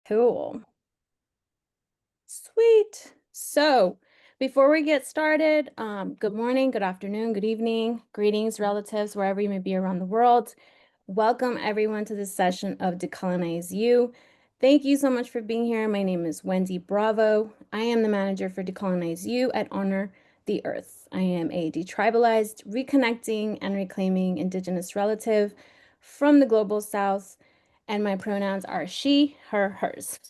Cool. Sweet. So, before we get started, good morning, good afternoon, good evening, greetings, relatives, wherever you may be around the world. Welcome everyone to this session of Decolonize You. Thank you so much for being here. My name is Wendy Bravo. I am the manager for Decolonize You at Honor the Earth. I am a detribalized, reconnecting, and reclaiming Indigenous relative from the global South, and my pronouns are she, her, hers.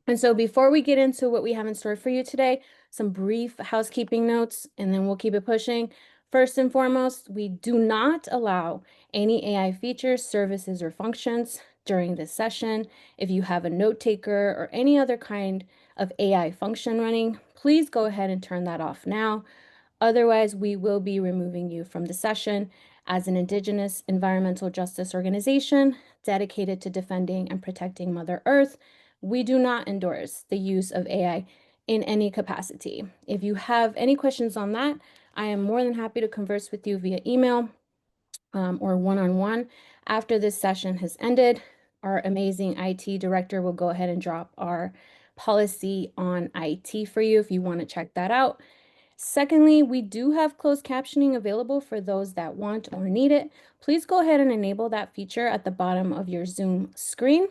And so before we get into what we have in store for you today, some brief housekeeping notes, and then we'll keep it pushing. First and foremost, we do not allow any AI features, services, or functions during this session. If you have a note taker or any other kind of AI function running, please go ahead and turn that off now. Otherwise, we will be removing you from the session. As an Indigenous environmental justice organization dedicated to defending and protecting Mother Earth, we do not endorse the use of AI in any capacity. If you have any questions on that, I am more than happy to converse with you via email or one-on-one. After this session has ended, our amazing IT director will go ahead and drop our policy on IT for you if you want to check that out. Secondly, we do have closed captioning available for those that want or need it. Please go ahead and enable that feature at the bottom of your Zoom screen.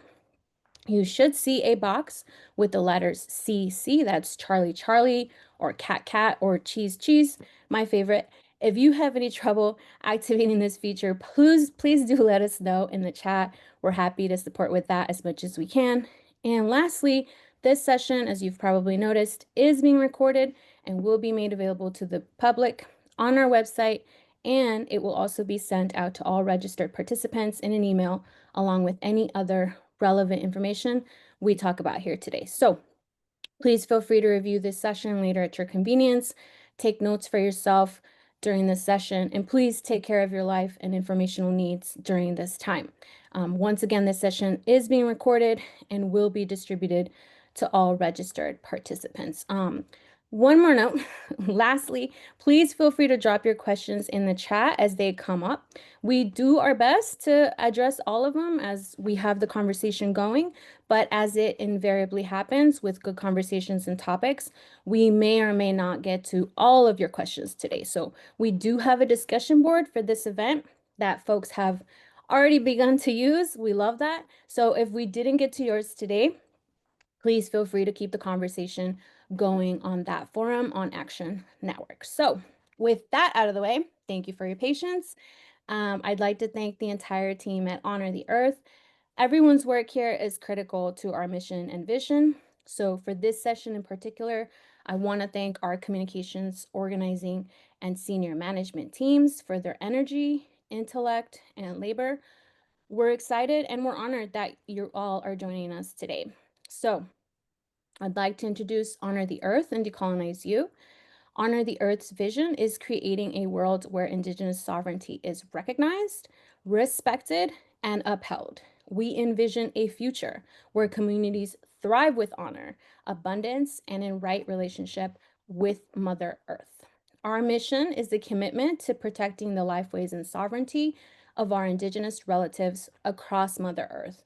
You should see a box with the letters CC, that's Charlie Charlie, or Cat Cat, or Cheese Cheese, my favorite. If you have any trouble activating this feature, please do let us know in the chat. We're happy to support with that as much as we can. And lastly, this session, as you've probably noticed, is being recorded and will be made available to the public on our website, and it will also be sent out to all registered participants in an email along with any other relevant information we talk about here today. So please feel free to review this session later at your convenience. Take notes for yourself during this session, and please take care of your life and informational needs during this time. Once again, this session is being recorded and will be distributed to all registered participants. One more note. Lastly, please feel free to drop your questions in the chat as they come up. We do our best to address all of them as we have the conversation going, but as it invariably happens with good conversations and topics, we may or may not get to all of your questions today. So we do have a discussion board for this event that folks have already begun to use. We love that. So if we didn't get to yours today, please feel free to keep the conversation going on that forum on Action Network. So with that out of the way, thank you for your patience. I'd like to thank the entire team at Honor the Earth. Everyone's work here is critical to our mission and vision. So for this session in particular, I want to thank our communications, organizing, and senior management teams for their energy, intellect, and labor. We're excited and we're honored that you all are joining us today. So I'd like to introduce Honor the Earth and Decolonize You. Honor the Earth's vision is creating a world where Indigenous sovereignty is recognized, respected, and upheld. We envision a future where communities thrive with honor, abundance, and in right relationship with Mother Earth. Our mission is the commitment to protecting the lifeways and sovereignty of our Indigenous relatives across Mother Earth.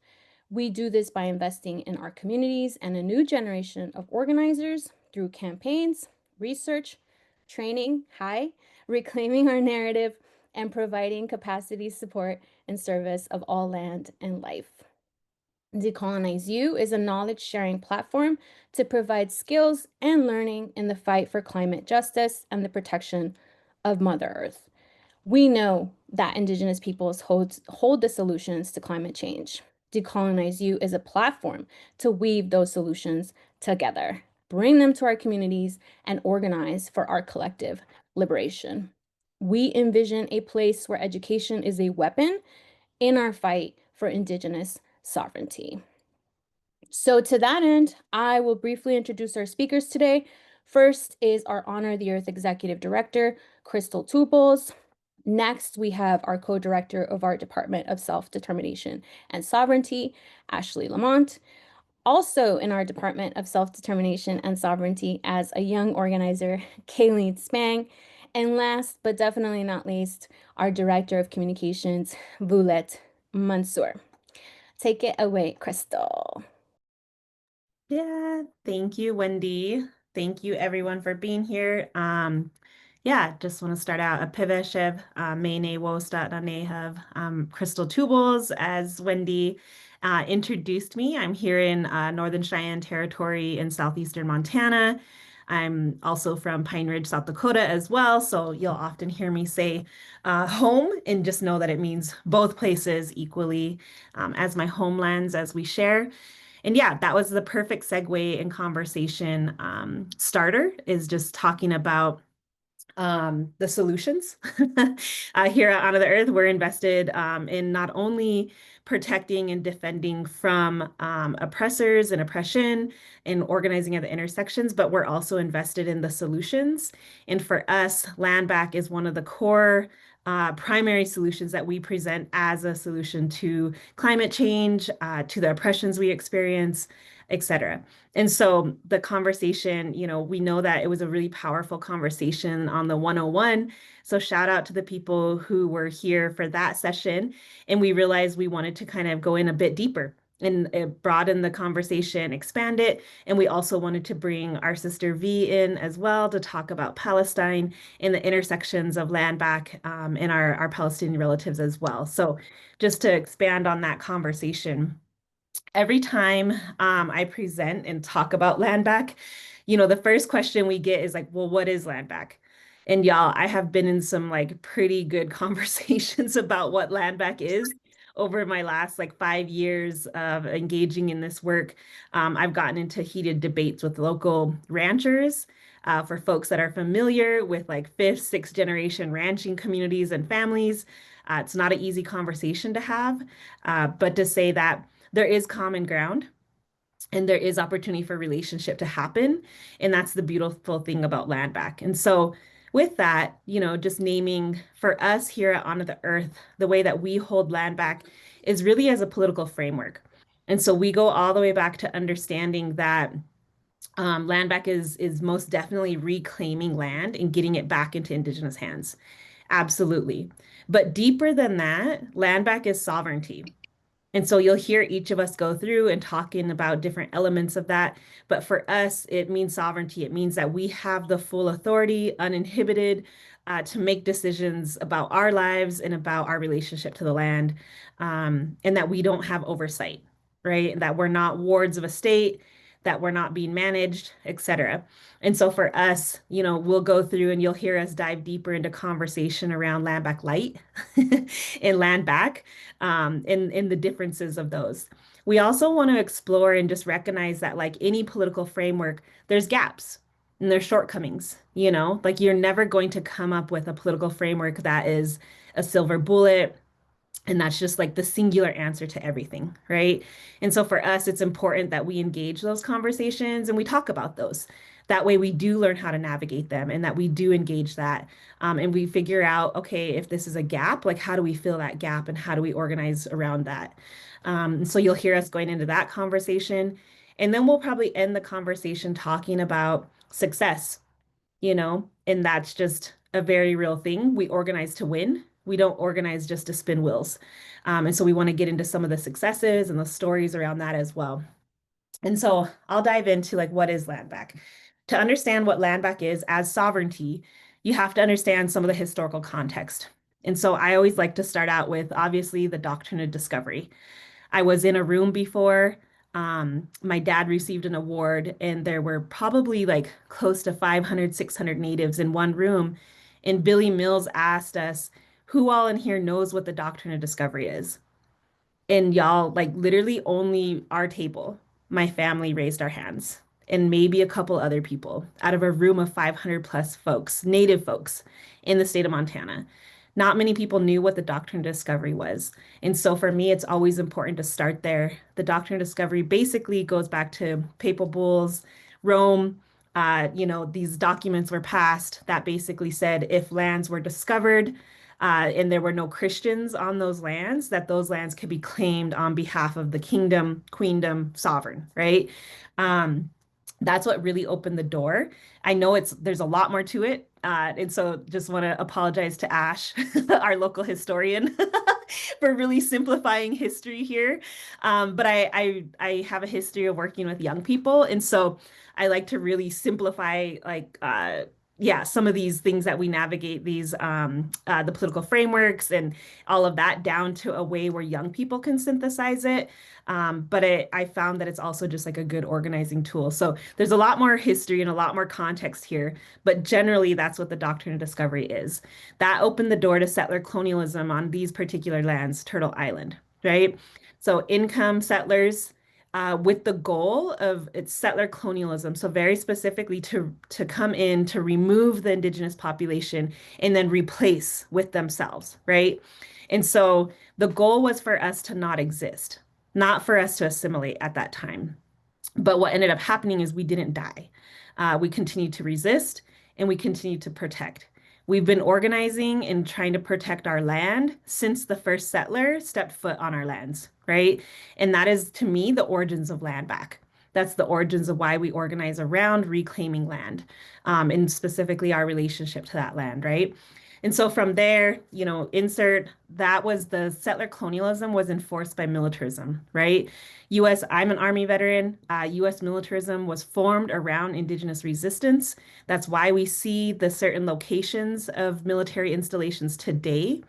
We do this by investing in our communities and a new generation of organizers through campaigns, research, training, reclaiming our narrative, and providing capacity support in service of all land and life. Decolonize You is a knowledge sharing platform to provide skills and learning in the fight for climate justice and the protection of Mother Earth. We know that Indigenous peoples hold the solutions to climate change. Decolonize You is a platform to weave those solutions together, bring them to our communities, and organize for our collective liberation. We envision a place where education is a weapon in our fight for Indigenous sovereignty. So to that end, I will briefly introduce our speakers today. First is our Honor the Earth Executive Director, Crystal Tuples. Next, we have our co-director of our Department of Self-Determination and Sovereignty, Ashley Lamont. Also in our Department of Self-Determination and Sovereignty as a young organizer, Kayleen Spang. And last but definitely not least, our Director of Communications, Voulet Mansour. Take it away, Crystal. Yeah, thank you, Wendy. Thank you, everyone, for being here. Yeah, just want to start out a piveshev, mene wostat nanehav, Crystal Tubals, as Wendy introduced me. I'm here in Northern Cheyenne Territory in southeastern Montana. I'm also from Pine Ridge, South Dakota as well, so you'll often hear me say home, and just know that it means both places equally as my homelands as we share. And yeah, that was the perfect segue and conversation starter is just talking about the solutions. Here at Honor the Earth, we're invested in not only protecting and defending from oppressors and oppression and organizing at the intersections, but we're also invested in the solutions. And for us, land back is one of the core primary solutions that we present as a solution to climate change, to the oppressions we experience, et cetera. And so the conversation, we know that it was a really powerful conversation on the 101. So shout out to the people who were here for that session. And we realized we wanted to kind of go in a bit deeper and broaden the conversation, expand it. And we also wanted to bring our sister V in as well to talk about Palestine and the intersections of land back and our Palestinian relatives as well. So just to expand on that conversation every time I present and talk about land back, the first question we get is like, well, what is land back? And y'all, I have been in some like pretty good conversations about what land back is over my last like 5 years of engaging in this work. I've gotten into heated debates with local ranchers. For folks that are familiar with like fifth, sixth generation ranching communities and families, it's not an easy conversation to have, but to say that there is common ground and there is opportunity for relationship to happen. And that's the beautiful thing about land back. And so with that, just naming for us here at Honor the Earth, the way that we hold land back is really as a political framework. And so we go all the way back to understanding that land back is most definitely reclaiming land and getting it back into Indigenous hands. Absolutely. But deeper than that, land back is sovereignty. And so you'll hear each of us go through and talking about different elements of that. But for us, it means sovereignty. It means that we have the full authority, uninhibited, to make decisions about our lives and about our relationship to the land, and that we don't have oversight, right? That we're not wards of a state, that we're not being managed, et cetera. And so for us, we'll go through and you'll hear us dive deeper into conversation around land back light and land back in the differences of those. We also want to explore and just recognize that, like any political framework, there's gaps and there's shortcomings. Like you're never going to come up with a political framework that is a silver bullet and that's just like the singular answer to everything, right? And so for us, it's important that we engage those conversations and we talk about those. That way, we do learn how to navigate them and that we do engage that. And we figure out, okay, if this is a gap, like how do we fill that gap and how do we organize around that? So you'll hear us going into that conversation. And then we'll probably end the conversation talking about success, and that's just a very real thing. We organize to win. We don't organize just to spin wheels. And so we want to get into some of the successes and the stories around that as well. And so I'll dive into like what is land back. To understand what land back is as sovereignty, you have to understand some of the historical context. And so I always like to start out with obviously the doctrine of discovery. I was in a room before. My dad received an award, and there were probably like close to 500, 600 natives in one room. And Billy Mills asked us, who all in here knows what the doctrine of discovery is? And y'all, like literally only our table, my family raised our hands, and maybe a couple other people out of a room of 500 plus folks, native folks in the state of Montana. Not many people knew what the doctrine of discovery was. And so for me, it's always important to start there. The doctrine of discovery basically goes back to papal bulls, Rome. These documents were passed that basically said if lands were discovered, and there were no Christians on those lands, that those lands could be claimed on behalf of the kingdom, queendom, sovereign, right? Um, that's what really opened the door. I know there's a lot more to it. And so just want to apologize to Ash, our local historian, for really simplifying history here. But I have a history of working with young people, and so I like to really simplify yeah, some of these things that we navigate these the political frameworks and all of that down to a way where young people can synthesize it. I found that it's also just like a good organizing tool. So there's a lot more history and a lot more context here, but generally that's what the Doctrine of Discovery is. That opened the door to settler colonialism on these particular lands, Turtle Island, right? So income settlers with the goal of its settler colonialism. So very specifically to come in to remove the indigenous population and then replace with themselves, right? And so the goal was for us to not exist, not for us to assimilate at that time. But what ended up happening is we didn't die. We continued to resist and we continued to protect. We've been organizing and trying to protect our land since the first settler stepped foot on our lands, right? And that is, to me, the origins of land back. That's the origins of why we organize around reclaiming land, and specifically our relationship to that land, right? And so from there, insert that was the settler colonialism was enforced by militarism, right? I'm an Army veteran. US militarism was formed around Indigenous resistance. That's why we see the certain locations of military installations today.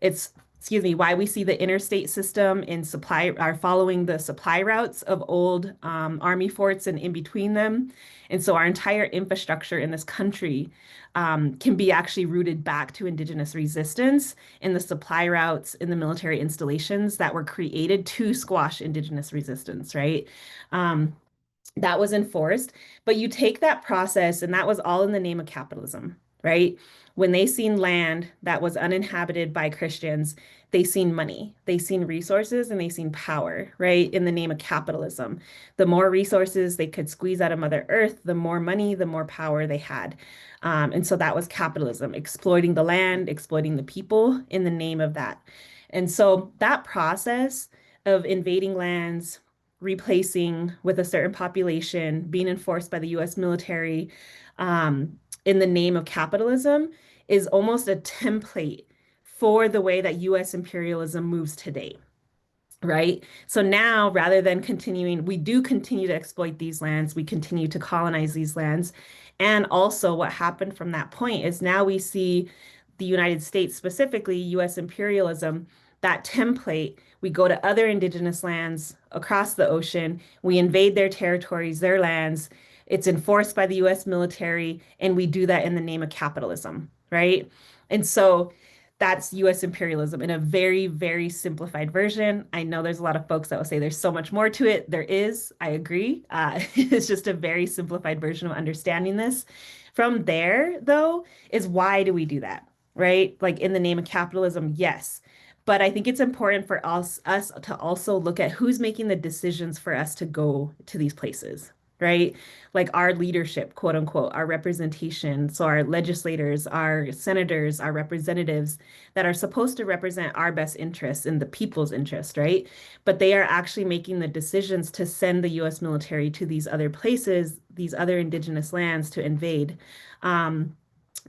It's, excuse me, why we see the interstate system in supply are following the supply routes of old Army forts and in between them. And so our entire infrastructure in this country can be actually rooted back to Indigenous resistance in the supply routes in the military installations that were created to squash Indigenous resistance, right? Um, that was enforced. But you take that process, and that was all in the name of capitalism, right? When they seen land that was uninhabited by Christians, they seen money, they seen resources, and they seen power, right? In the name of capitalism. The more resources they could squeeze out of Mother Earth, the more money, the more power they had. And so that was capitalism, exploiting the land, exploiting the people in the name of that. And so that process of invading lands, replacing with a certain population, being enforced by the US military in the name of capitalism is almost a template for the way that US imperialism moves today. Right. So now, rather than continuing, we do continue to exploit these lands, we continue to colonize these lands. And also, what happened from that point is now we see the United States, specifically US imperialism, that template. We go to other indigenous lands across the ocean, we invade their territories, their lands. It's enforced by the US military, and we do that in the name of capitalism. Right. And so, that's US imperialism in a very, very simplified version. I know there's a lot of folks that will say there's so much more to it. There is, I agree. It's just a very simplified version of understanding this. From there, though, is why do we do that, right? Like in the name of capitalism, yes. But I think it's important for us to also look at who's making the decisions for us to go to these places, right? Like our leadership, quote unquote, our representation. So our legislators, our senators, our representatives that are supposed to represent our best interests and the people's interest, right? But they are actually making the decisions to send the US military to these other places, these other indigenous lands to invade.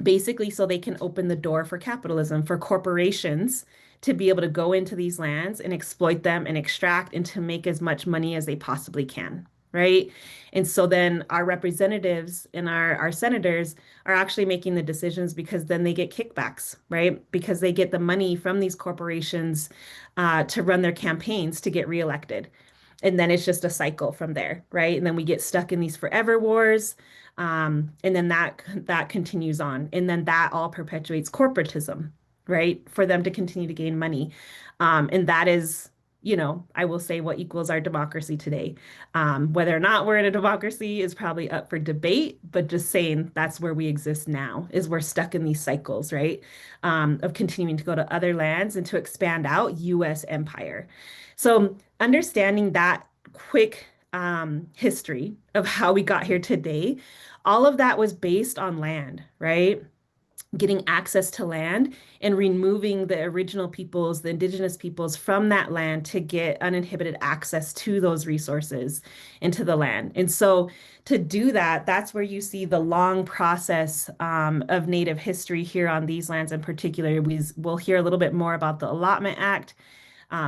Basically, so they can open the door for capitalism, for corporations to be able to go into these lands and exploit them and extract and to make as much money as they possibly can, right? And so then our representatives and our senators are actually making the decisions because then they get kickbacks, right? Because they get the money from these corporations to run their campaigns to get reelected. And then it's just a cycle from there, right? And then we get stuck in these forever wars. And then that continues on. And then that all perpetuates corporatism, right? For them to continue to gain money. And that is, I will say what equals our democracy today. Whether or not we're in a democracy is probably up for debate, but just saying that's where we exist now, is we're stuck in these cycles, right? Of continuing to go to other lands and to expand out US empire. So understanding that quick history of how we got here today, all of that was based on land, right? getting access to land and removing the original peoples, the indigenous peoples from that land to get uninhibited access to those resources and to the land. And so to do that, that's where you see the long process of Native history here on these lands in particular. We'll hear a little bit more about the Allotment Act,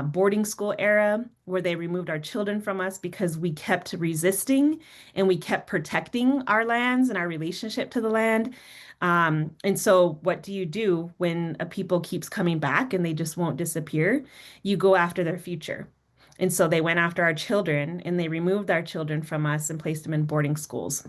boarding school era, where they removed our children from us because we kept resisting and we kept protecting our lands and our relationship to the land. And so, what do you do when a people keeps coming back and they just won't disappear? You go after their future. And so they went after our children and they removed our children from us and placed them in boarding schools.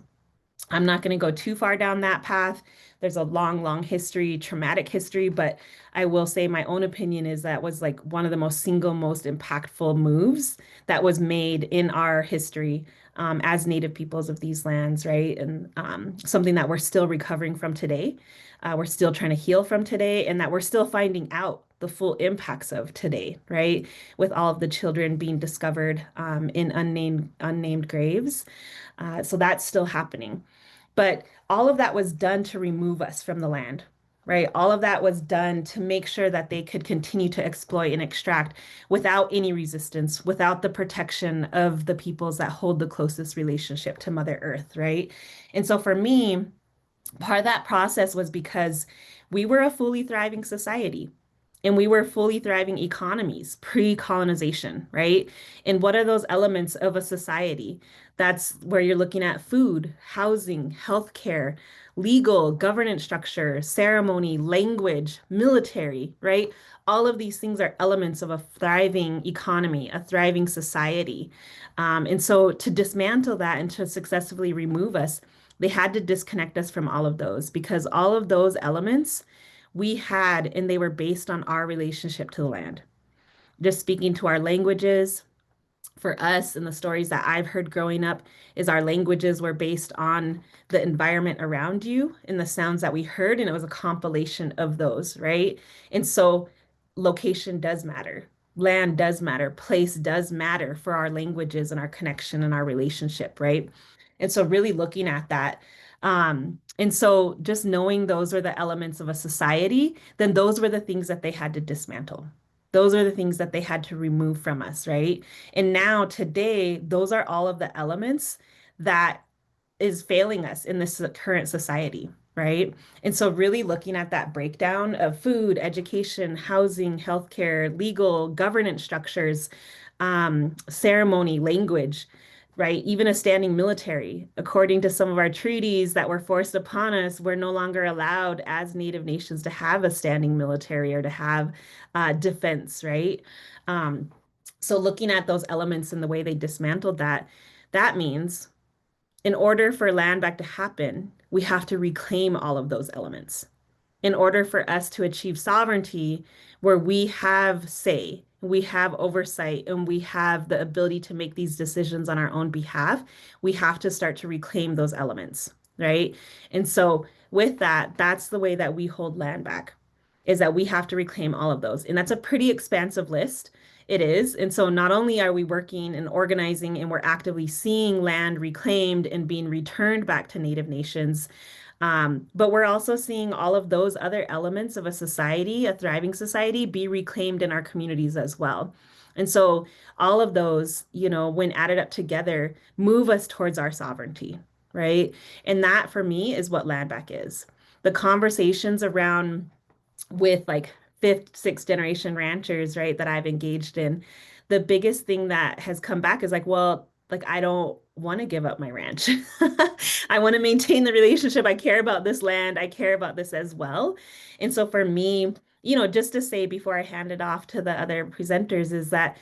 I'm not going to go too far down that path. There's a long, long history, traumatic history, but I will say my own opinion is that was like one of the most impactful moves that was made in our history as Native peoples of these lands, right? And something that we're still recovering from today. We're still trying to heal from today, and that we're still finding out the full impacts of today, right? With all of the children being discovered in unnamed graves. So that's still happening. But all of that was done to remove us from the land, right? All of that was done to make sure that they could continue to exploit and extract without any resistance, without the protection of the peoples that hold the closest relationship to Mother Earth, right? And so for me, part of that process was because we were a fully thriving society and we were fully thriving economies pre-colonization, right? And what are those elements of a society? That's where you're looking at food, housing, healthcare, legal, governance structure, ceremony, language, military, right? All of these things are elements of a thriving economy, a thriving society. And so to dismantle that and to successfully remove us, they had to disconnect us from all of those because all of those elements we had, and they were based on our relationship to the land. Just speaking to our languages, for us and the stories that I've heard growing up is our languages were based on the environment around you and the sounds that we heard, and it was a compilation of those, right? And so location does matter. Land does matter. Place does matter for our languages and our connection and our relationship, right? And so really looking at that. And so just knowing those are the elements of a society, then those were the things that they had to dismantle. Those are the things that they had to remove from us, right? And now today, those are all of the elements that is failing us in this current society, right? And so really looking at that breakdown of food, education, housing, healthcare, legal, governance structures, ceremony, language, right? Even a standing military. According to some of our treaties that were forced upon us, we're no longer allowed as Native nations to have a standing military or to have defense, right? Um, so looking at those elements and the way they dismantled that, that means in order for land back to happen, we have to reclaim all of those elements. In order for us to achieve sovereignty, where we have say, we have oversight, and we have the ability to make these decisions on our own behalf, we have to start to reclaim those elements, right? And so, with that, that's the way that we hold land back, is that we have to reclaim all of those. And that's a pretty expansive list. It is. And so, not only are we working and organizing and we're actively seeing land reclaimed and being returned back to Native nations, but we're also seeing all of those other elements of a society, a thriving society, be reclaimed in our communities as well. And so all of those, when added up together, move us towards our sovereignty, right? And that for me is what land back is. The conversations around with like fifth, sixth generation ranchers, right, that I've engaged in, the biggest thing that has come back is like, well, like I don't want to give up my ranch. I want to maintain the relationship. I care about this land. I care about this as well. And so for me, just to say before I hand it off to the other presenters is that,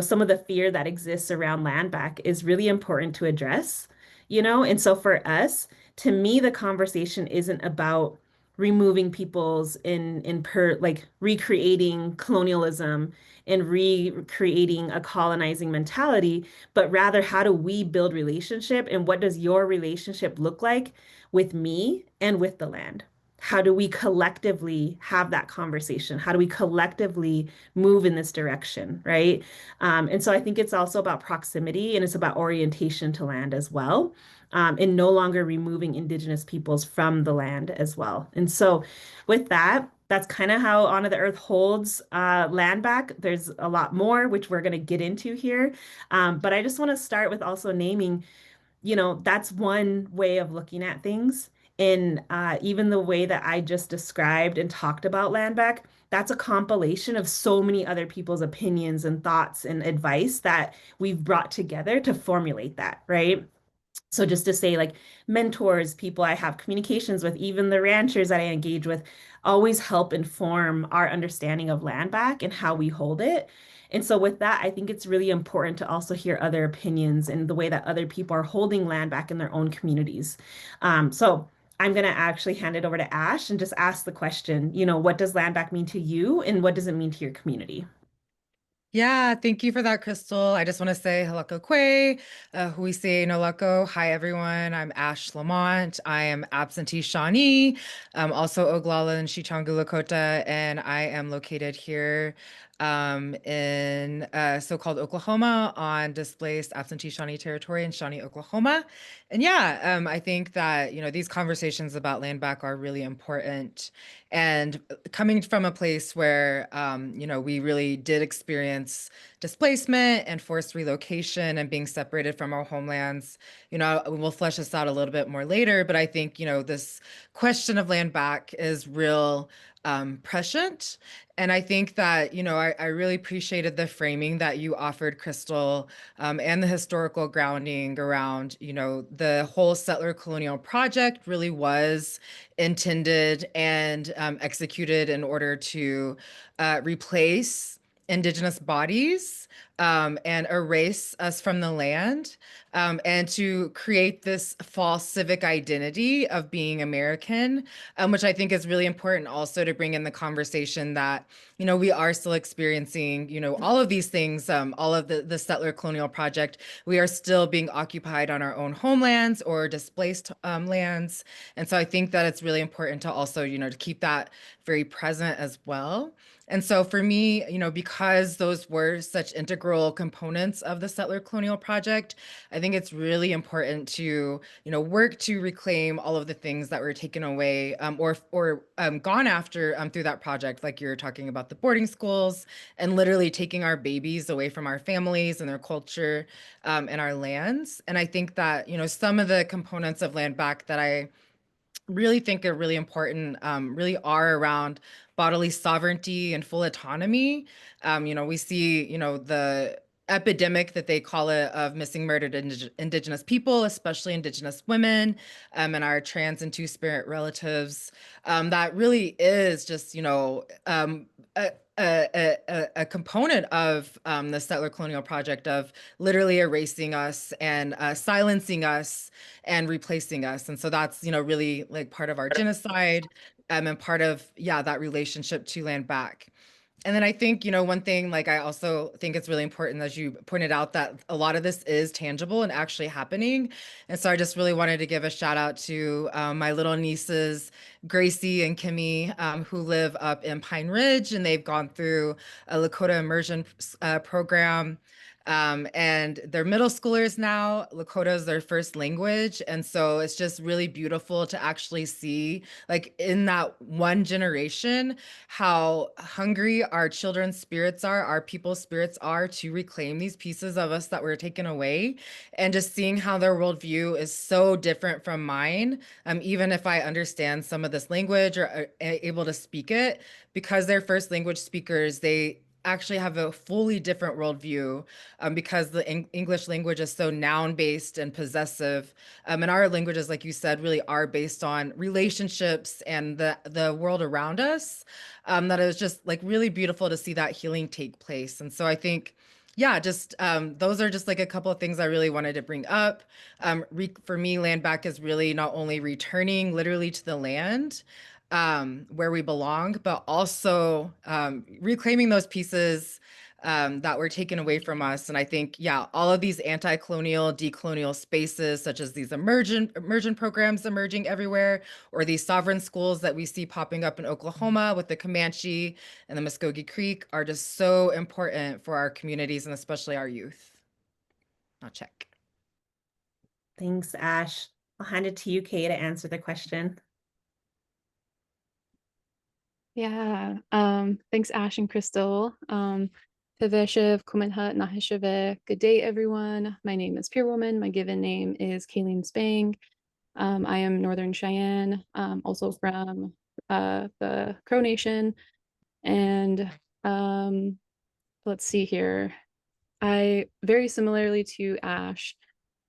some of the fear that exists around land back is really important to address, and so for us, to me, the conversation isn't about removing peoples in per like recreating colonialism and recreating a colonizing mentality, but rather how do we build relationship and what does your relationship look like with me and with the land? how do we collectively have that conversation? How do we collectively move in this direction, right? And so I think it's also about proximity and it's about orientation to land as well, and no longer removing Indigenous peoples from the land as well. And so with that, that's kind of how Honor the Earth holds land back. There's a lot more, which we're going to get into here. But I just want to start with also naming, that's one way of looking at things. And even the way that I just described and talked about land back, that's a compilation of so many other people's opinions and thoughts and advice that we've brought together to formulate that, right? So just to say, like mentors, people I have communications with, even the ranchers that I engage with, always help inform our understanding of land back and how we hold it. And so with that, I think it's really important to also hear other opinions and the way that other people are holding land back in their own communities. So I'm going to actually hand it over to Ash and just ask the question, what does land back mean to you and what does it mean to your community? Yeah, thank you for that, Crystal. I just want to say halako kwe, huise no lako. Hi, everyone. I'm Ash Lamont. I am absentee Shawnee, also Oglala and Chichangu Lakota, and I am located here in so-called Oklahoma on displaced absentee Shawnee territory in Shawnee, Oklahoma. And yeah, I think that, these conversations about land back are really important. And coming from a place where, we really did experience displacement and forced relocation and being separated from our homelands, we'll flesh this out a little bit more later, but I think, this question of land back is real prescient. And I think that, I really appreciated the framing that you offered, Crystal, and the historical grounding around, the whole settler colonial project really was intended and executed in order to replace Indigenous bodies and erase us from the land, and to create this false civic identity of being American, which I think is really important also to bring in the conversation that, we are still experiencing, all of these things, all of the settler colonial project. We are still being occupied on our own homelands or displaced lands. And so I think that it's really important to also, to keep that very present as well. And so for me, because those were such integral components of the settler colonial project, I think it's really important to, work to reclaim all of the things that were taken away, or gone after through that project. Like you're talking about the boarding schools and literally taking our babies away from our families and their culture, and our lands. And I think that, some of the components of land back that I really think are really important, really are around bodily sovereignty and full autonomy. We see, the epidemic that they call it of missing murdered Indigenous people, especially Indigenous women, and our trans and two-spirit relatives. That really is just, a, a component of the settler colonial project of literally erasing us and silencing us and replacing us. And so that's, really like part of our genocide, and part of, yeah, that relationship to land back. And then I think, one thing, like I also think it's really important, as you pointed out, that a lot of this is tangible and actually happening. And so I just really wanted to give a shout out to my little nieces, Gracie and Kimmy, who live up in Pine Ridge, and they've gone through a Lakota immersion program. And they're middle schoolers now. Lakota is their first language. And so it's just really beautiful to actually see, like in that one generation, how hungry our children's spirits are, our people's spirits are to reclaim these pieces of us that were taken away. And just seeing how their worldview is so different from mine, even if I understand some of this language or are able to speak it, because they're first language speakers, they actually have a fully different worldview, because the English language is so noun-based and possessive. And our languages, like you said, really are based on relationships and the world around us. That it was just like really beautiful to see that healing take place. And so I think, yeah, just those are just like a couple of things I really wanted to bring up. For me, land back is really not only returning literally to the land, where we belong, but also reclaiming those pieces that were taken away from us. And I think, yeah, all of these anti-colonial, decolonial spaces, such as these immersion programs emerging everywhere, or these sovereign schools that we see popping up in Oklahoma with the Comanche and the Muskogee Creek, are just so important for our communities and especially our youth. I'll check. Thanks, Ash. I'll hand it to you, Kay, to answer the question. Yeah, thanks, Ash and Crystal. Teveshev, Kumenhat, Nahesheve. Good day, everyone. My name is Pure Woman. My given name is Kayleen Spang. I am Northern Cheyenne, also from the Crow Nation. And let's see here. I, very similarly to Ash,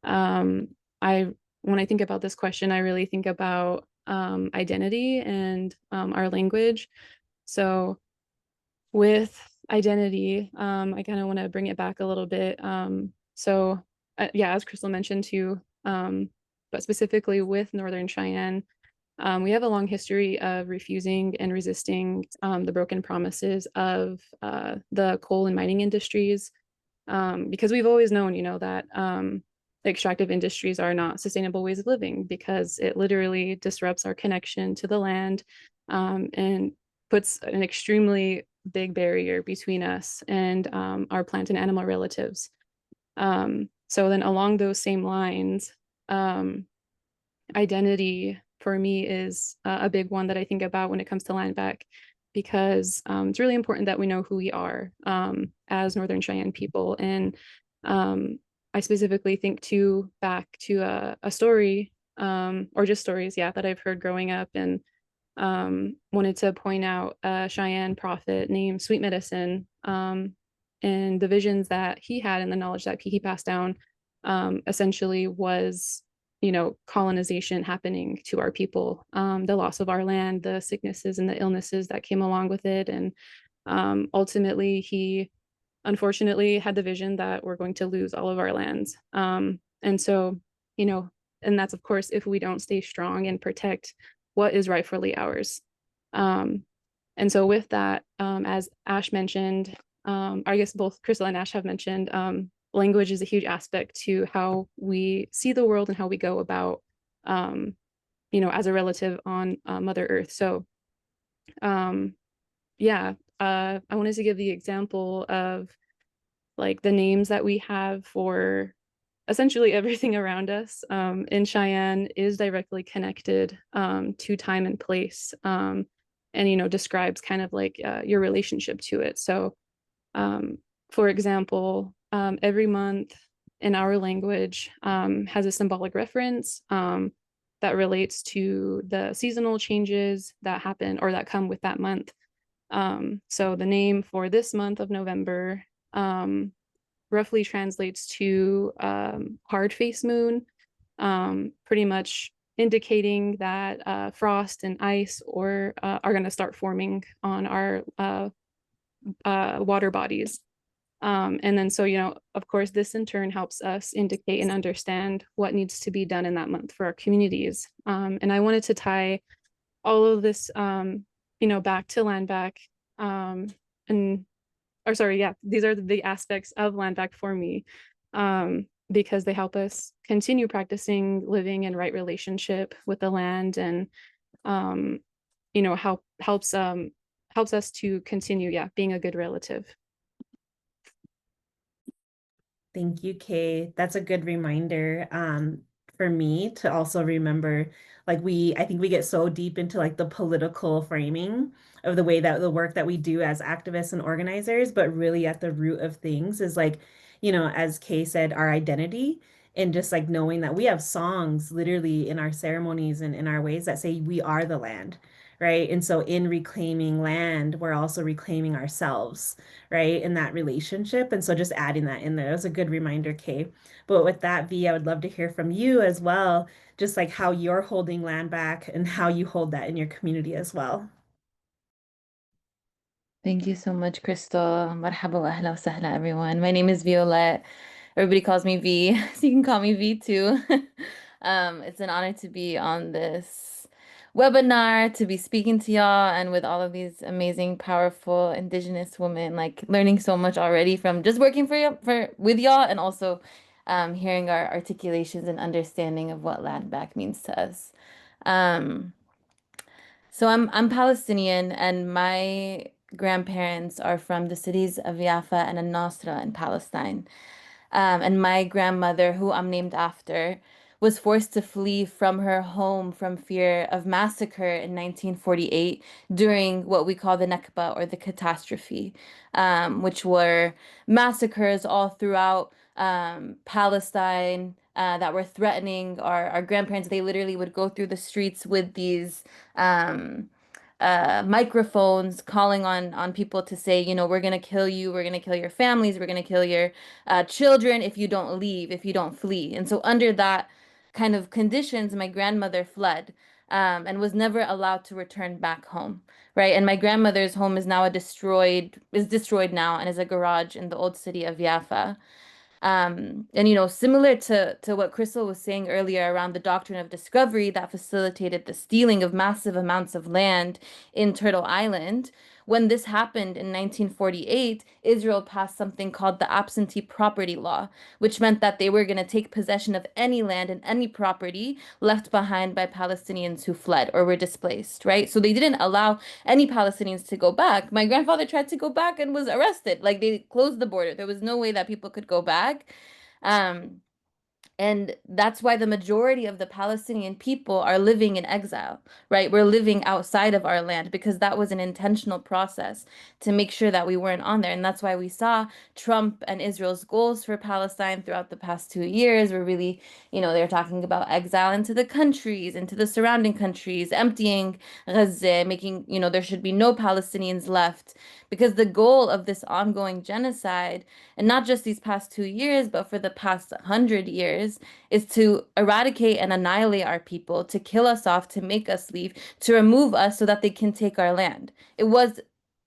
when I think about this question, I really think about identity and our language. So with identity, I kind of want to bring it back a little bit. Yeah, as Crystal mentioned too, but specifically with Northern Cheyenne, we have a long history of refusing and resisting the broken promises of the coal and mining industries, because we've always known, that extractive industries are not sustainable ways of living, because it literally disrupts our connection to the land, and puts an extremely big barrier between us and our plant and animal relatives. So then along those same lines, identity for me is a big one that I think about when it comes to land back, because it's really important that we know who we are as Northern Cheyenne people. And I specifically think back to a story, or just stories, yeah, that I've heard growing up, and wanted to point out a Cheyenne prophet named Sweet Medicine, and the visions that he had and the knowledge that he passed down, essentially was, colonization happening to our people, the loss of our land, the sicknesses and the illnesses that came along with it. And ultimately, he unfortunately had the vision that we're going to lose all of our lands. And so, and that's, of course, if we don't stay strong and protect what is rightfully ours. And so with that, as Ash mentioned, I guess both Crystal and Ash have mentioned, language is a huge aspect to how we see the world and how we go about, as a relative on Mother Earth. So, yeah, I wanted to give the example of like the names that we have for essentially everything around us in Cheyenne is directly connected to time and place, and describes kind of like your relationship to it. So for example, every month in our language has a symbolic reference that relates to the seasonal changes that happen or that come with that month. So the name for this month of November roughly translates to hard face moon, pretty much indicating that frost and ice are going to start forming on our water bodies. And then, so, of course, this in turn helps us indicate and understand what needs to be done in that month for our communities. And I wanted to tie all of this, back to land back, these are the aspects of land back for me, because they help us continue practicing living in right relationship with the land, and helps us to continue, being a good relative. Thank you, Kay. That's a good reminder for me to also remember, like I think we get so deep into like the political framing of the way that the work that we do as activists and organizers, but really at the root of things is like, as Kay said, our identity, and just like knowing that we have songs literally in our ceremonies and in our ways that say we are the land, right? And so in reclaiming land, we're also reclaiming ourselves, right, in that relationship. And so just adding that in there, that was a good reminder, Kay. But with that, V, I would love to hear from you as well, just like how you're holding land back and how you hold that in your community as well. Thank you so much, Crystal. Marhaba wa ahla wa sahla, everyone. My name is Violette. Everybody calls me V, so you can call me V too. It's an honor to be on this webinar to be speaking to y'all and with all of these amazing, powerful Indigenous women, like learning so much already from just working with y'all and also hearing our articulations and understanding of what land back means to us. Um, so I'm Palestinian and my grandparents are from the cities of Jaffa and Al-Nasra in Palestine. And my grandmother, who I'm named after, was forced to flee from her home from fear of massacre in 1948 during what we call the Nakba or the catastrophe, which were massacres all throughout Palestine that were threatening our grandparents. They literally would go through the streets with these um, microphones calling on people to say, you know, we're gonna kill you, we're gonna kill your families, we're gonna kill your children if you don't leave, if you don't flee. And so under that kind of conditions, my grandmother fled and was never allowed to return back home, right? And my grandmother's home is now is destroyed now and is a garage in the old city of Jaffa. And you know, similar to what Crystal was saying earlier around the doctrine of discovery that facilitated the stealing of massive amounts of land in Turtle Island, when this happened in 1948, Israel passed something called the absentee property law, which meant that they were going to take possession of any land and any property left behind by Palestinians who fled or were displaced, right? So they didn't allow any Palestinians to go back. My grandfather tried to go back and was arrested. Like they closed the border. There was no way that people could go back. Um, and that's why the majority of the Palestinian people are living in exile, right? We're living outside of our land because that was an intentional process to make sure that we weren't on there. And that's why we saw Trump and Israel's goals for Palestine throughout the past 2 years were really, you know, they're talking about exile into the countries, into the surrounding countries, emptying Gaza, making, you know, there should be no Palestinians left. Because the goal of this ongoing genocide, and not just these past 2 years, but for the past 100 years, is to eradicate and annihilate our people, to kill us off, to make us leave, to remove us so that they can take our land. It was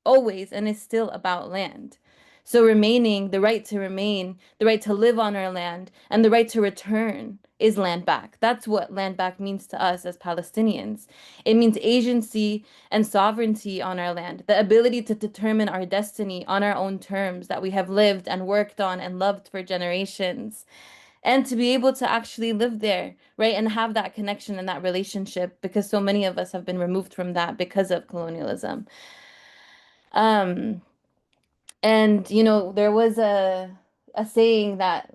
always and is still about land. So remaining, the right to remain, the right to live on our land, and the right to return is land back. That's what land back means to us as Palestinians. It means agency and sovereignty on our land, the ability to determine our destiny on our own terms that we have lived and worked on and loved for generations, and to be able to actually live there, right? And have that connection and that relationship because so many of us have been removed from that because of colonialism. And you know, there was a saying that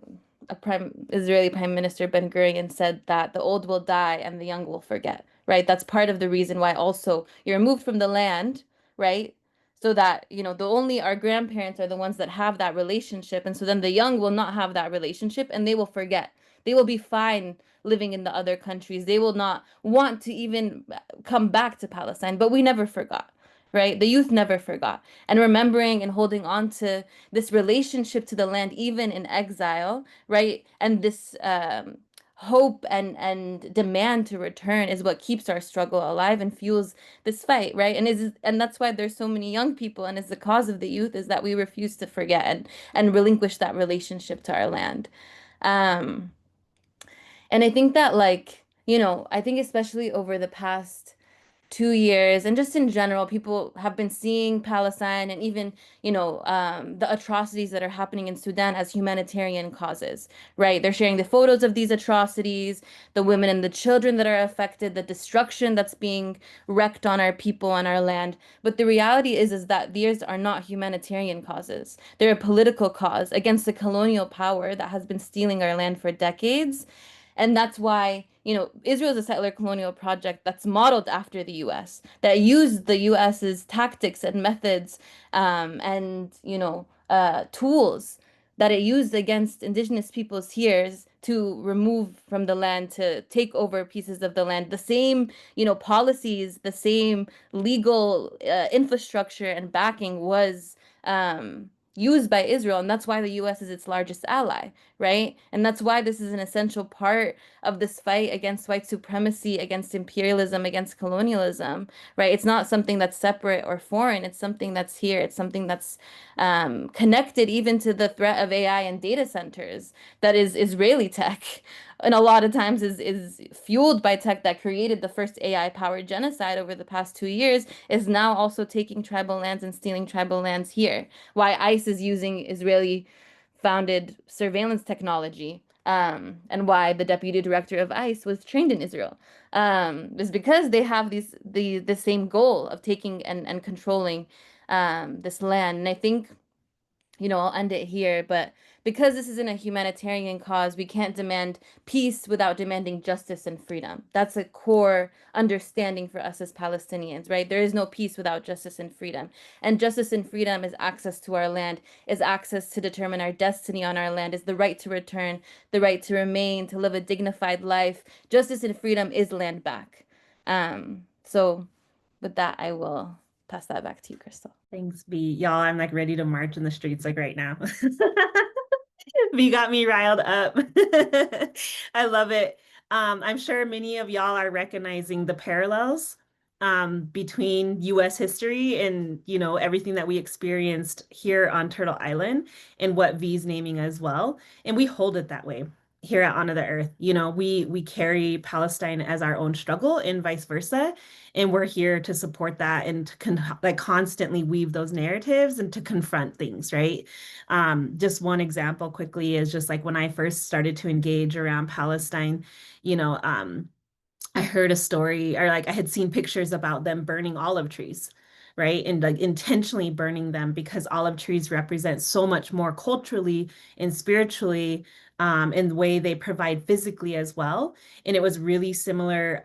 Israeli Prime Minister Ben Gurion said that the old will die and the young will forget, right? That's part of the reason why also you're removed from the land, right? So that, you know, the only our grandparents are the ones that have that relationship. And so then the young will not have that relationship and they will forget. They will be fine living in the other countries. They will not want to even come back to Palestine, but we never forgot, right? The youth never forgot. And remembering and holding on to this relationship to the land, even in exile, right? And this hope and demand to return is what keeps our struggle alive and fuels this fight, right? And that's why there's so many young people, and is the cause of the youth is that we refuse to forget and relinquish that relationship to our land. Um, and I think that, like, you know, I think especially over the past 2 years and just in general, people have been seeing Palestine and even, you know, the atrocities that are happening in Sudan as humanitarian causes, right? They're sharing the photos of these atrocities, the women and the children that are affected, the destruction that's being wreaked on our people and our land. But the reality is that these are not humanitarian causes. They're a political cause against the colonial power that has been stealing our land for decades. And that's why, you know, Israel is a settler colonial project that's modeled after the US, that used the US's tactics and methods and, you know, tools that it used against indigenous peoples here to remove from the land, to take over pieces of the land. The same, you know, policies, the same legal infrastructure and backing was used by Israel. And that's why the US is its largest ally, right? And that's why this is an essential part of this fight against white supremacy, against imperialism, against colonialism, right? It's not something that's separate or foreign. It's something that's here. It's something that's connected even to the threat of AI and data centers that is Israeli tech. And a lot of times is fueled by tech that created the first AI powered genocide over the past 2 years, is now also taking tribal lands and stealing tribal lands here. Why ICE is using Israeli founded surveillance technology, and why the deputy director of ICE was trained in Israel, is because they have the same goal of taking and controlling this land. And I think, I'll end it here, but because this isn't a humanitarian cause, we can't demand peace without demanding justice and freedom. That's a core understanding for us as Palestinians, right? There is no peace without justice and freedom. And justice and freedom is access to our land, is access to determine our destiny on our land, is the right to return, the right to remain, to live a dignified life. Justice and freedom is land back. So with that, I will pass that back to you, Crystal. Thanks, B. Y'all, I'm like ready to march in the streets like right now. B got me riled up. I love it. I'm sure many of y'all are recognizing the parallels between US history and, everything that we experienced here on Turtle Island and what V's naming as well. And we hold it that way here at Honor the Earth. We carry Palestine as our own struggle and vice versa. And we're here to support that and to constantly weave those narratives and to confront things, right? Just one example quickly is just like when I first started to engage around Palestine, I heard a story, or like I had seen pictures about them burning olive trees, right? And like intentionally burning them because olive trees represent so much more culturally and spiritually, in the way they provide physically as well. And it was really similar.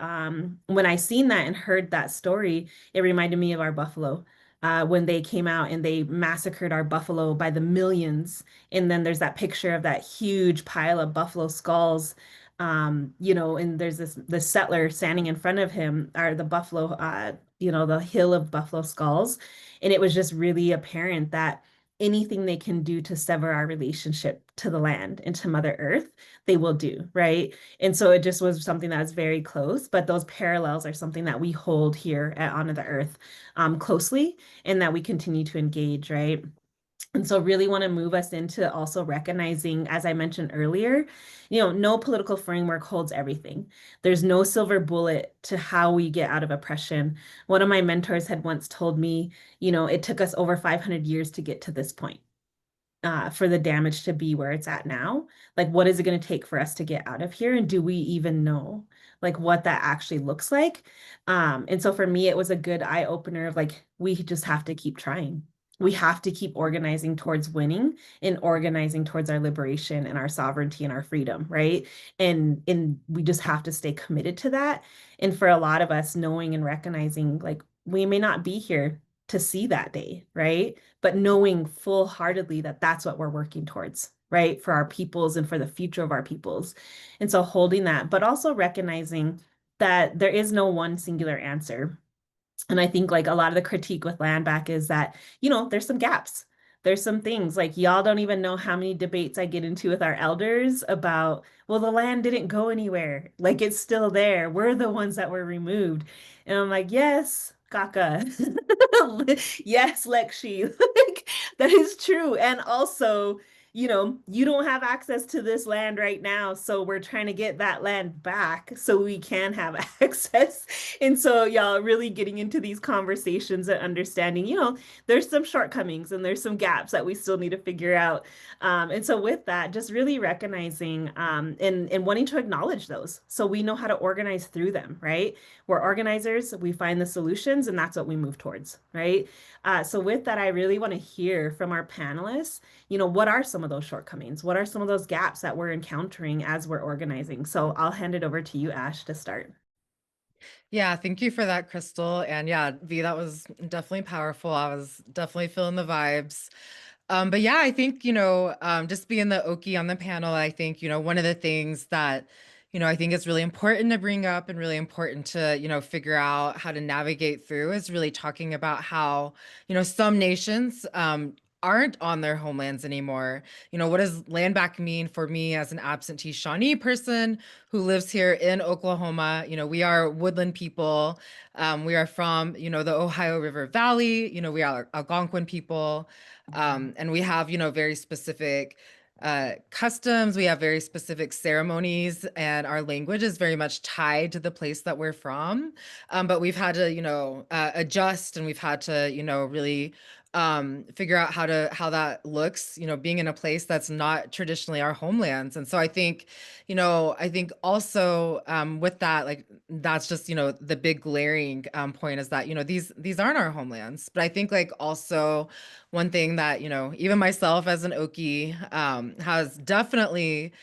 When I seen that and heard that story, it reminded me of our buffalo. When they came out and they massacred our buffalo by the millions. And then there's that picture of that huge pile of buffalo skulls, and there's the settler standing in front of him, or the buffalo, the hill of buffalo skulls. And it was just really apparent that anything they can do to sever our relationship to the land and to Mother Earth, they will do, right? And so it just was something that's very close, but those parallels are something that we hold here at Honor the Earth closely, and that we continue to engage, right? And so really want to move us into also recognizing, as I mentioned earlier, no political framework holds everything. There's no silver bullet to how we get out of oppression. One of my mentors had once told me, it took us over 500 years to get to this point, for the damage to be where it's at now. Like, what is it going to take for us to get out of here? And do we even know like what that actually looks like? And so for me, it was a good eye opener of like, we just have to keep trying. We have to keep organizing towards winning and organizing towards our liberation and our sovereignty and our freedom, right? And we just have to stay committed to that. And for a lot of us, knowing and recognizing like we may not be here to see that day, right? But knowing full-heartedly that that's what we're working towards, right? For our peoples and for the future of our peoples. And so holding that, but also recognizing that there is no one singular answer. And I think like a lot of the critique with land back is that, there's some gaps. There's some things like y'all don't even know how many debates I get into with our elders about, well, the land didn't go anywhere. Like it's still there. We're the ones that were removed. And I'm like, yes, Kaka. Yes, Lekshi. Like that is true. And also, you don't have access to this land right now. So we're trying to get that land back so we can have access. And so y'all really getting into these conversations and understanding, there's some shortcomings and there's some gaps that we still need to figure out. And so with that, just really recognizing and wanting to acknowledge those so we know how to organize through them, right? We're organizers, we find the solutions, and that's what we move towards, right? So with that, I really want to hear from our panelists, what are some of those shortcomings? What are some of those gaps that we're encountering as we're organizing? So I'll hand it over to you, Ash, to start. Yeah, thank you for that, Crystal. And yeah, V, that was definitely powerful. I was definitely feeling the vibes. But yeah, I think, just being the Okie on the panel, I think, one of the things that, I think is really important to bring up and really important to, figure out how to navigate through is really talking about how, some nations, aren't on their homelands anymore. What does land back mean for me as an absentee Shawnee person who lives here in Oklahoma? We are woodland people. We are from, the Ohio River Valley. We are Algonquin people. And we have, very specific customs. We have very specific ceremonies, and our language is very much tied to the place that we're from. But we've had to, adjust, and we've had to, really figure out how that looks, being in a place that's not traditionally our homelands. And so I think also with that, like that's just, the big glaring point is that, these aren't our homelands. But I think like also one thing that, even myself as an Okie has definitely,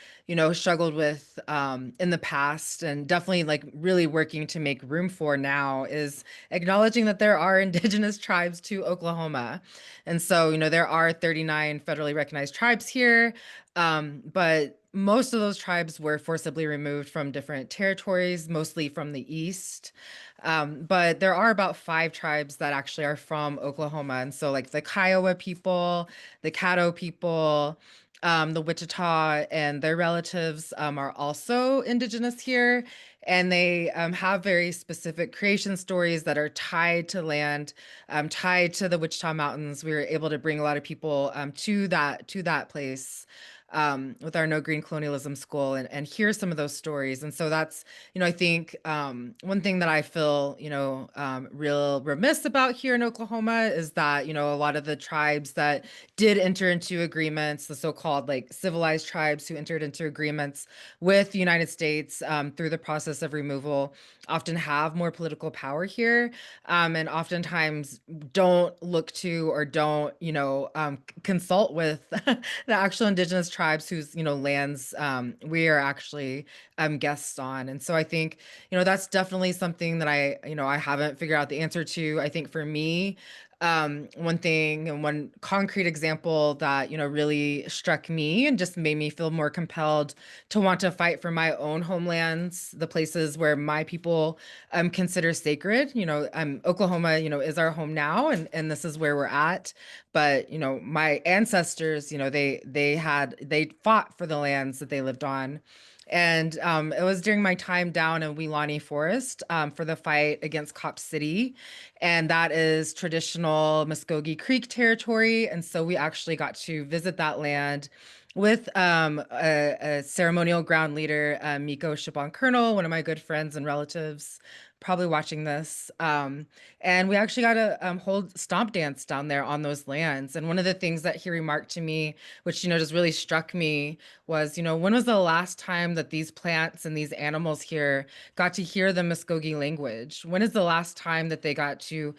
struggled with in the past, and definitely like really working to make room for now, is acknowledging that there are indigenous tribes to Oklahoma. And so, there are 39 federally recognized tribes here, but most of those tribes were forcibly removed from different territories, mostly from the east. But there are about 5 tribes that actually are from Oklahoma. And so like the Kiowa people, the Caddo people, the Wichita and their relatives are also indigenous here. And they have very specific creation stories that are tied to land, tied to the Wichita Mountains. We were able to bring a lot of people to that place with our No Green Colonialism School, and hear some of those stories. And so that's, I think one thing that I feel, real remiss about here in Oklahoma is that, a lot of the tribes that did enter into agreements, the so-called like civilized tribes who entered into agreements with the United States through the process of removal, often have more political power here, and oftentimes don't look to or don't, consult with the actual indigenous tribes whose, lands we are actually guests on. And so I think, that's definitely something that I haven't figured out the answer to. I think for me, one thing and one concrete example that, really struck me and just made me feel more compelled to want to fight for my own homelands, the places where my people consider sacred. Oklahoma, is our home now, and this is where we're at. But, my ancestors, they fought for the lands that they lived on. And it was during my time down in Weelaunee Forest for the fight against Cop City. And that is traditional Muskogee Creek territory. And so we actually got to visit that land with a ceremonial ground leader, Miko Chabon Colonel, one of my good friends and relatives, probably watching this. And we actually got to hold stomp dance down there on those lands. And one of the things that he remarked to me, which, just really struck me, was, when was the last time that these plants and these animals here got to hear the Muskogee language? When is the last time that they got to,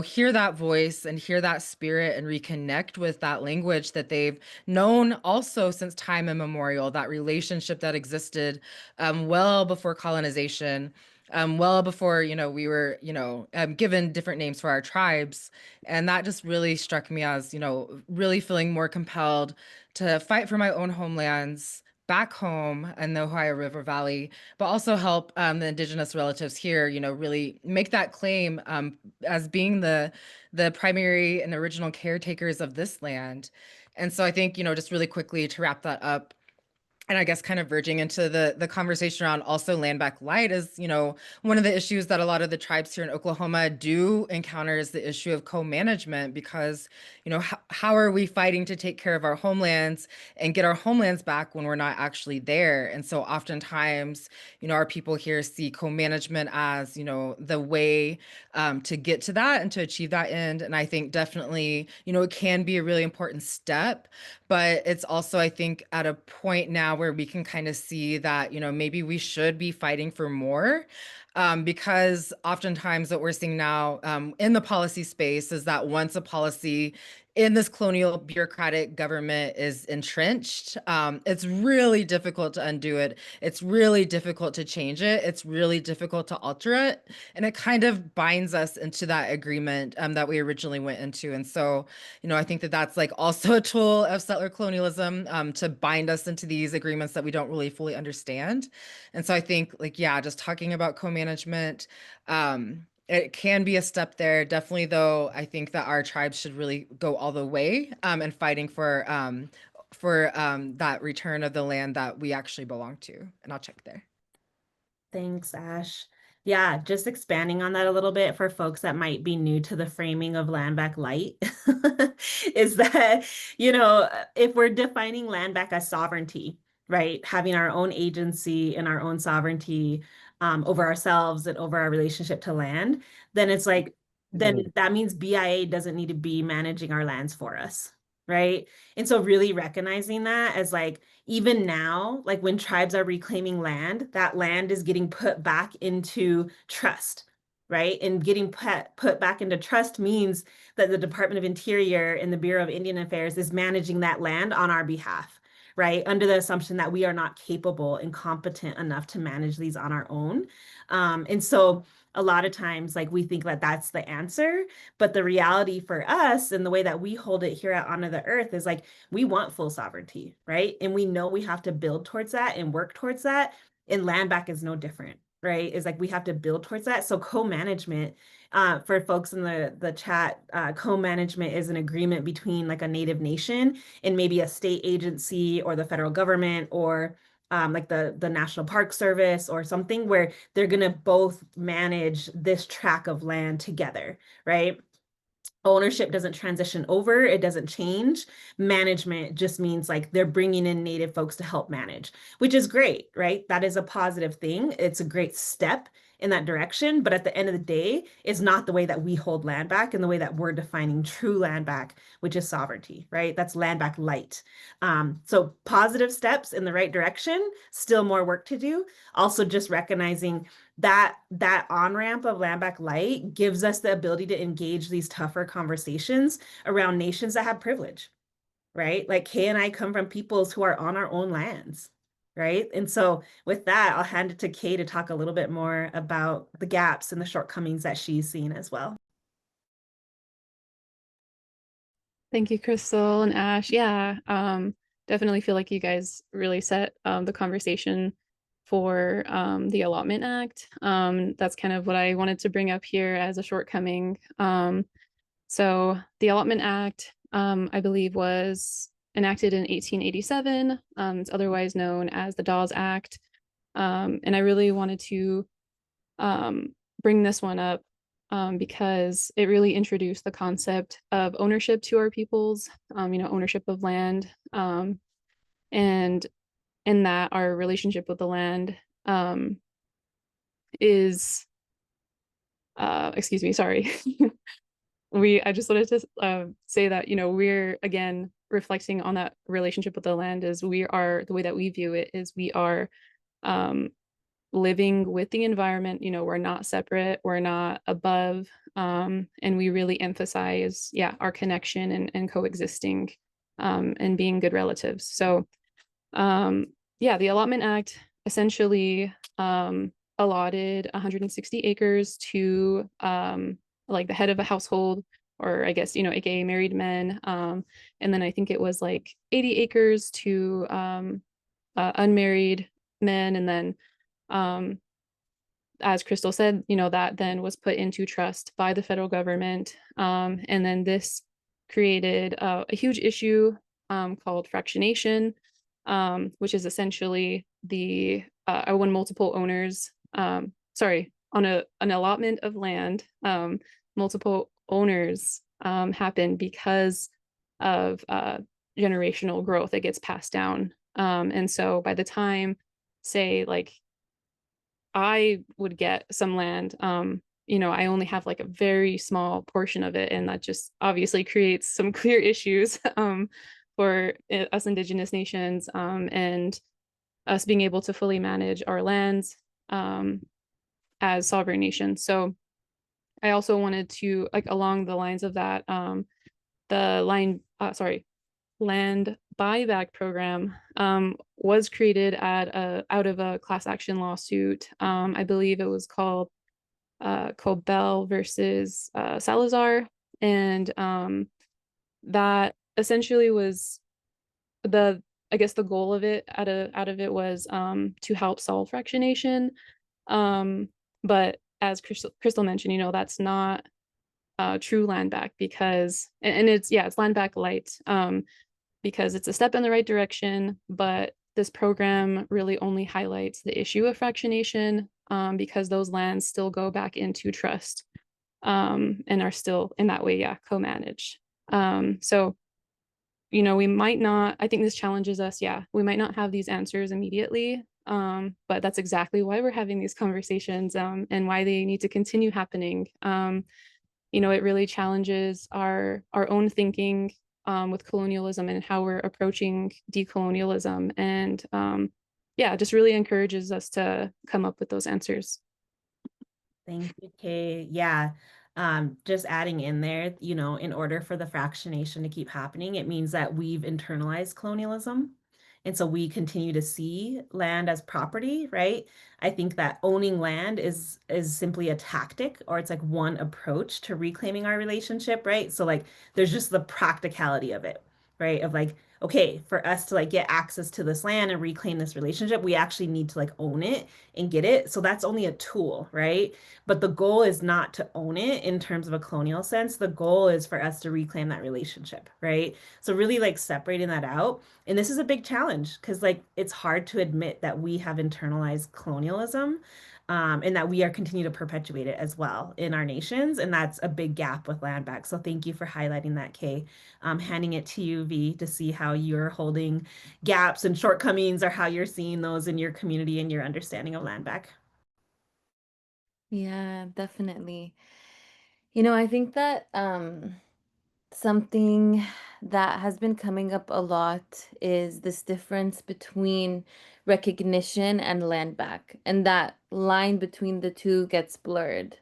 hear that voice and hear that spirit and reconnect with that language that they've known also since time immemorial, that relationship that existed well before colonization, well before, we were, given different names for our tribes. And that just really struck me as, really feeling more compelled to fight for my own homelands back home in the Ohio River Valley, but also help the indigenous relatives here, really make that claim as being the primary and original caretakers of this land. And so I think, just really quickly to wrap that up, and I guess kind of verging into the conversation around also land back light, is, one of the issues that a lot of the tribes here in Oklahoma do encounter is the issue of co-management, because, how are we fighting to take care of our homelands and get our homelands back when we're not actually there? And so oftentimes, our people here see co-management as, the way to get to that and to achieve that end. And I think definitely, it can be a really important step, but it's also, I think, at a point now where we can kind of see that, maybe we should be fighting for more. Because oftentimes what we're seeing now in the policy space is that once a policy in this colonial bureaucratic government is entrenched, it's really difficult to undo it. It's really difficult to change it. It's really difficult to alter it. And it kind of binds us into that agreement that we originally went into. And so, I think that that's like also a tool of settler colonialism to bind us into these agreements that we don't really fully understand. And so I think, like, yeah, just talking about co-management it can be a step there. Definitely, though, I think that our tribes should really go all the way in fighting for that return of the land that we actually belong to. And I'll check there. Thanks, Ash. Yeah, just expanding on that a little bit for folks that might be new to the framing of land back light is that, if we're defining land back as sovereignty, right? Having our own agency and our own sovereignty over ourselves and over our relationship to land, then it's like, then that means BIA doesn't need to be managing our lands for us, right? And so really recognizing that as like, even now, like when tribes are reclaiming land, that land is getting put back into trust, right? And getting put back into trust means that the Department of Interior and the Bureau of Indian Affairs is managing that land on our behalf, right? Under the assumption that we are not capable and competent enough to manage these on our own. And so a lot of times, like we think that that's the answer, but the reality for us and the way that we hold it here at Honor the Earth is like, we want full sovereignty, right? And we know we have to build towards that and work towards that. And land back is no different, right? It's like we have to build towards that. So co-management, for folks in the chat, co-management is an agreement between like a Native nation and maybe a state agency or the federal government or like the National Park Service or something where they're gonna both manage this tract of land together, right? Ownership doesn't transition over, it doesn't change. Management just means like they're bringing in Native folks to help manage, which is great, right? That is a positive thing. It's a great step in that direction. But at the end of the day, it's not the way that we hold land back and the way that we're defining true land back, which is sovereignty, right? That's land back light. So positive steps in the right direction, still more work to do. Also just recognizing that on-ramp of land back light gives us the ability to engage these tougher conversations around nations that have privilege, right? Like Kay and I come from peoples who are on our own lands, right? And so with that, I'll hand it to Kay to talk a little bit more about the gaps and the shortcomings that she's seen as well. Thank you, Crystal and Ash. Yeah, definitely feel like you guys really set the conversation for the Allotment Act. That's kind of what I wanted to bring up here as a shortcoming. So the Allotment Act, I believe, was enacted in 1887. It's otherwise known as the Dawes Act. And I really wanted to bring this one up because it really introduced the concept of ownership to our peoples, ownership of land, and in that our relationship with the land is, excuse me, sorry. I just wanted to say that, we're again reflecting on that relationship with the land is the way that we view it is we are living with the environment, we're not separate, we're not above, and we really emphasize, our connection and coexisting and being good relatives. So, the Allotment Act essentially allotted 160 acres to like the head of a household, or I guess, AKA married men. And then I think it was like 80 acres to unmarried men. And then as Crystal said, that then was put into trust by the federal government. And then this created a huge issue called fractionation, which is essentially when multiple owners, on an allotment of land, multiple owners happen because of generational growth that gets passed down. And so by the time, say, like, I would get some land, I only have like a very small portion of it, and that just obviously creates some clear issues for us Indigenous nations and us being able to fully manage our lands as sovereign nations. So I also wanted to, like, along the lines of that, the land buyback program was created out of a class action lawsuit. I believe it was called Cobell versus Salazar, and that essentially was I guess the goal of it out of it was to help solve fractionation, but as Crystal mentioned, that's not true land back because, and it's land back light, because it's a step in the right direction, but this program really only highlights the issue of fractionation, because those lands still go back into trust, and are still in that way, co-managed. So, we might not, I think this challenges us. We might not have these answers immediately, but that's exactly why we're having these conversations, and why they need to continue happening. It really challenges our own thinking, with colonialism and how we're approaching decolonialism, and just really encourages us to come up with those answers. Thank you, Kay. Yeah. Just adding in there, in order for the fractionation to keep happening, it means that we've internalized colonialism. And so we continue to see land as property, right? I think that owning land is simply a tactic, or it's like one approach to reclaiming our relationship, right? So like there's just the practicality of it, right? Of like, okay, for us to like get access to this land and reclaim this relationship, we actually need to like own it and get it. So that's only a tool, right? But the goal is not to own it in terms of a colonial sense. The goal is for us to reclaim that relationship, right? So really like separating that out. And this is a big challenge because like it's hard to admit that we have internalized colonialism, and that we are continue to perpetuate it as well in our nations. And that's a big gap with land back. So thank you for highlighting that, Kay. Handing it to you, V, to see how you're holding gaps and shortcomings, or how you're seeing those in your community and your understanding of land back. Yeah, definitely. I think that something that has been coming up a lot is this difference between recognition and land back, and that line between the two gets blurred.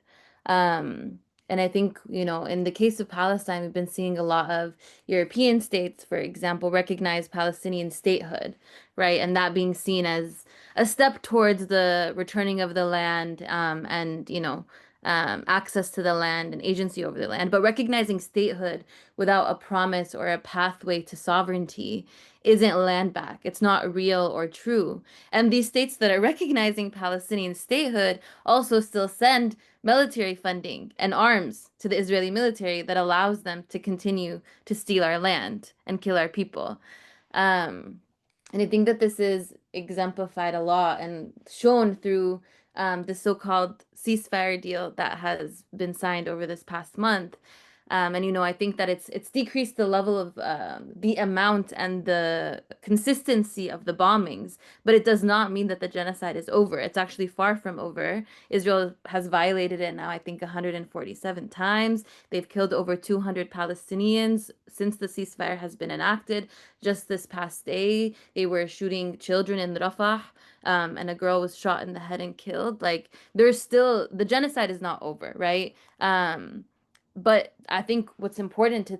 And I think, in the case of Palestine, we've been seeing a lot of European states, for example, recognize Palestinian statehood, right? And that being seen as a step towards the returning of the land, and, access to the land and agency over the land. But recognizing statehood without a promise or a pathway to sovereignty isn't land back. It's not real or true. And these states that are recognizing Palestinian statehood also still send military funding and arms to the Israeli military that allows them to continue to steal our land and kill our people. And I think that this is exemplified a lot and shown through the so-called ceasefire deal that has been signed over this past month. And I think that it's decreased the level of the amount and the consistency of the bombings, but it does not mean that the genocide is over. It's actually far from over. Israel has violated it now, I think, 147 times. They've killed over 200 Palestinians since the ceasefire has been enacted. Just this past day, they were shooting children in Rafah, and a girl was shot in the head and killed. Like, the genocide is not over, right? But I think what's important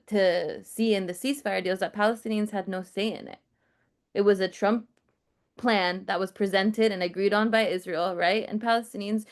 to see in the ceasefire deal is that Palestinians had no say in it. It was a Trump plan that was presented and agreed on by Israel, right? And Palestinians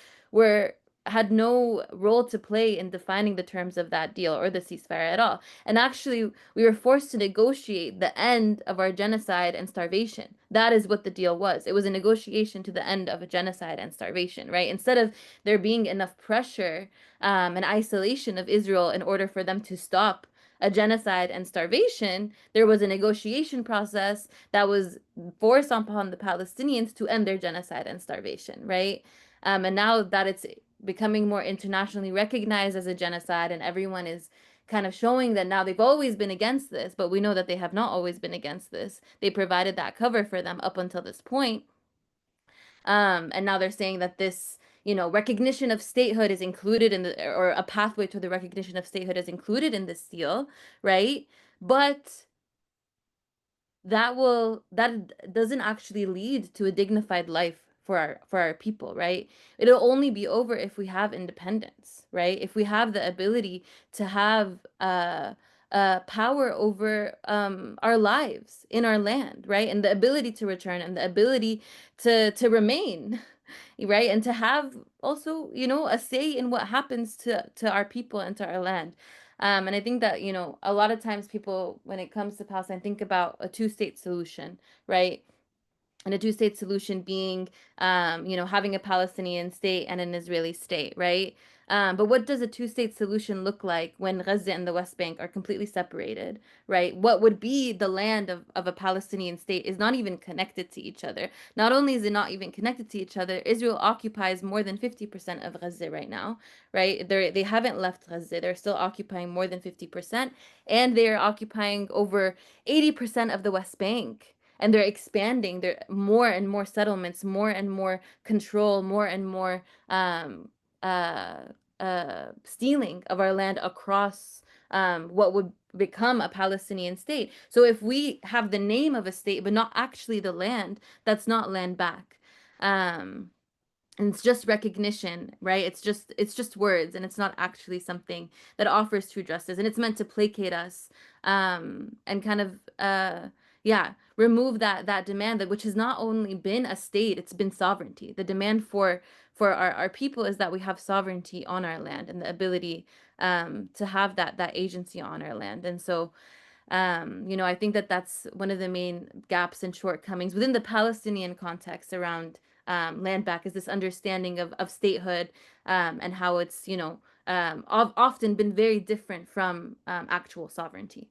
had no role to play in defining the terms of that deal or the ceasefire at all. And actually, we were forced to negotiate the end of our genocide and starvation. That is what the deal was. It was a negotiation to the end of a genocide and starvation, right? Instead of there being enough pressure, and isolation of Israel in order for them to stop a genocide and starvation, there was a negotiation process that was forced upon the Palestinians to end their genocide and starvation, right? And now that it's becoming more internationally recognized as a genocide, and everyone is kind of showing that now they've always been against this, but we know that they have not always been against this. They provided that cover for them up until this point. And now they're saying that this, recognition of statehood is included or a pathway to the recognition of statehood is included in this deal, right? But that doesn't actually lead to a dignified life for our people, right? It'll only be over if we have independence, right? If we have the ability to have power over our lives in our land, right? And the ability to return and the ability to remain, right? And to have also, a say in what happens to our people and to our land. And I think that, a lot of times people, when it comes to Palestine, think about a two-state solution, right? and a two-state solution being, having a Palestinian state and an Israeli state, right? But what does a two-state solution look like when Gaza and the West Bank are completely separated, right? What would be the land of a Palestinian state is not even connected to each other. Not only is it not even connected to each other, Israel occupies more than 50% of Gaza right now, right? They haven't left Gaza. They're still occupying more than 50%, and they are occupying over 80% of the West Bank, and they're expanding. There more and more settlements, more and more control, more and more uh, stealing of our land across what would become a Palestinian state. So if we have the name of a state but not actually the land, that's not land back. And it's just recognition, right? It's just words, and it's not actually something that offers true justice, and it's meant to placate us, and kind of yeah, remove that demand, that which has not only been a state, it's been sovereignty. The demand for our people is that we have sovereignty on our land, and the ability to have that agency on our land. And so I think that that's one of the main gaps and shortcomings within the Palestinian context around land back, is this understanding of statehood, and how it's, often been very different from actual sovereignty.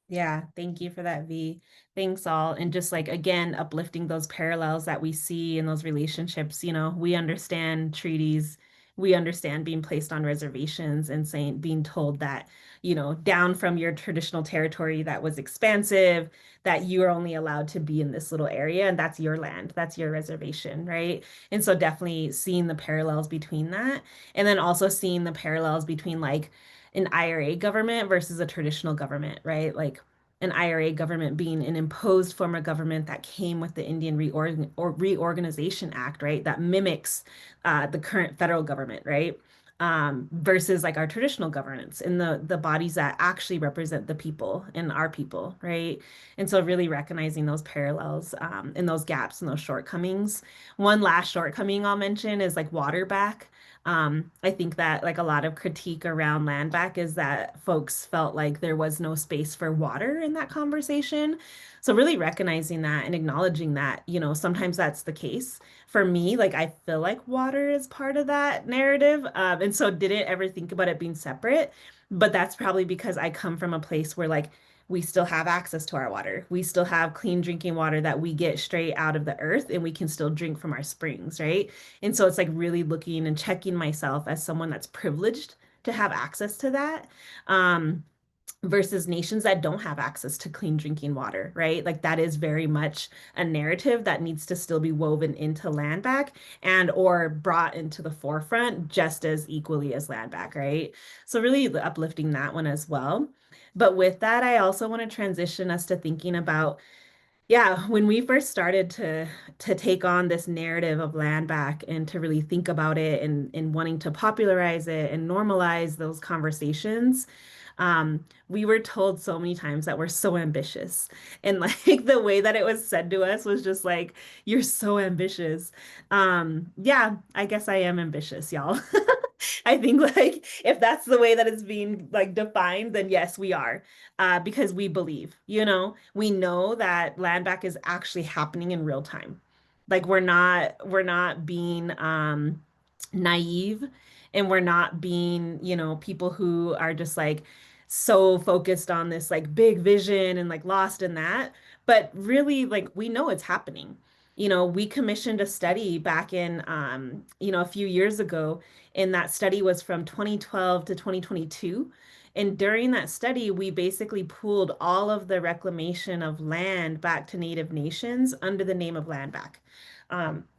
Yeah, thank you for that, V. Thanks all. And just like, again, uplifting those parallels that we see in those relationships. We understand treaties, we understand being placed on reservations and being told that, down from your traditional territory that was expansive, that you are only allowed to be in this little area, and that's your land, that's your reservation, right? And so definitely seeing the parallels between that, and then also seeing the parallels between like an IRA government versus a traditional government, right? Like an IRA government being an imposed form of government that came with the Indian Reorganization Act, right? That mimics the current federal government, right? Versus like our traditional governance and the bodies that actually represent the people and our people, right? And so really recognizing those parallels, and those gaps and those shortcomings. One last shortcoming I'll mention is like water back. I think that like a lot of critique around land back is that folks felt like there was no space for water in that conversation. So really recognizing that and acknowledging that, sometimes that's the case. For me, like I feel like water is part of that narrative. And so didn't ever think about it being separate. But that's probably because I come from a place where like we still have access to our water. We still have clean drinking water that we get straight out of the earth, and we can still drink from our springs, right? And so it's like really looking and checking myself as someone that's privileged to have access to that. Versus nations that don't have access to clean drinking water, right? Like that is very much a narrative that needs to still be woven into land back and or brought into the forefront just as equally as land back, right? So really uplifting that one as well. But with that, I also want to transition us to thinking about, yeah, when we first started to take on this narrative of land back and to really think about it and wanting to popularize it and normalize those conversations, we were told so many times that we're so ambitious. And like the way that it was said to us was just like, you're so ambitious. Yeah, I guess I am ambitious, y'all. I think like if that's the way that it's being like defined, then yes, we are, because we believe, we know that land back is actually happening in real time. Like we're not being naive, and we're not being, people who are just like so focused on this like big vision and like lost in that. But really, like we know it's happening. We commissioned a study back in, a few years ago, and that study was from 2012 to 2022. And during that study, we basically pooled all of the reclamation of land back to Native nations under the name of land back,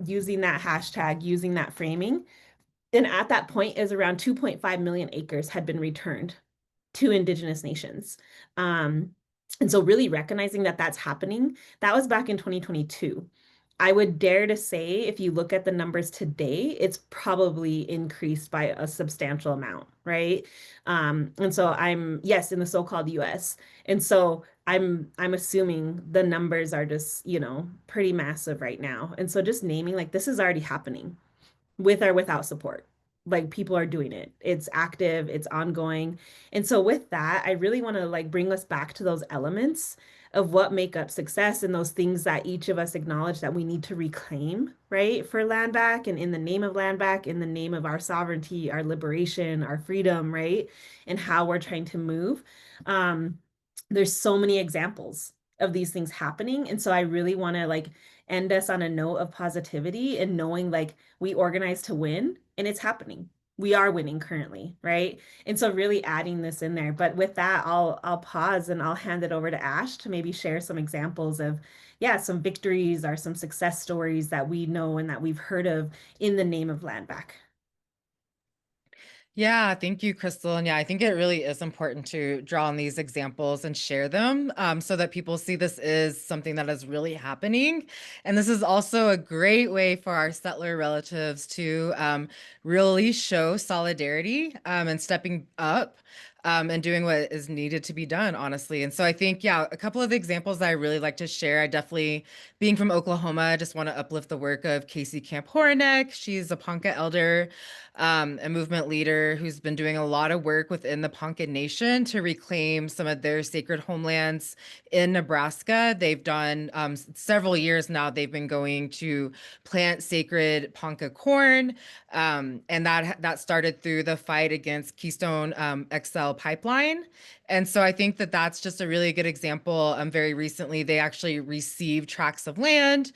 using that hashtag, using that framing. And at that point is around 2.5 million acres had been returned to Indigenous nations. And so really recognizing that that's happening, that was back in 2022. I would dare to say, if you look at the numbers today, it's probably increased by a substantial amount, right? And so yes, in the so-called US. And so I'm assuming the numbers are just, pretty massive right now. And so just naming like this is already happening with or without support. like people are doing it. It's active, it's ongoing. And so with that, I really want to like bring us back to those elements of what make up success and those things that each of us acknowledge that we need to reclaim, right? For land back and in the name of land back, in the name of our sovereignty, our liberation, our freedom, right? And how we're trying to move. There's so many examples of these things happening. And so I really want to like end us on a note of positivity and knowing like we organize to win and it's happening. We are winning currently, right? And so really adding this in there. But with that, I'll pause and I'll hand it over to Ash to maybe share some examples of, yeah, some victories or some success stories that we know and that we've heard of in the name of land back. Yeah, thank you, Crystal. And yeah, I think it really is important to draw on these examples and share them so that people see this is something that is really happening. And this is also a great way for our settler relatives to really show solidarity and stepping up and doing what is needed to be done, honestly. And so I think, yeah, a couple of examples that I really like to share. I definitely, being from Oklahoma, I just want to uplift the work of Casey Camp Horinek. She's a Ponca elder, a movement leader who's been doing a lot of work within the Ponca Nation to reclaim some of their sacred homelands in Nebraska. They've done several years now, they've been going to plant sacred Ponca corn. And that started through the fight against Keystone XL pipeline. And so I think that that's just a really good example. Very recently, they actually received tracts of land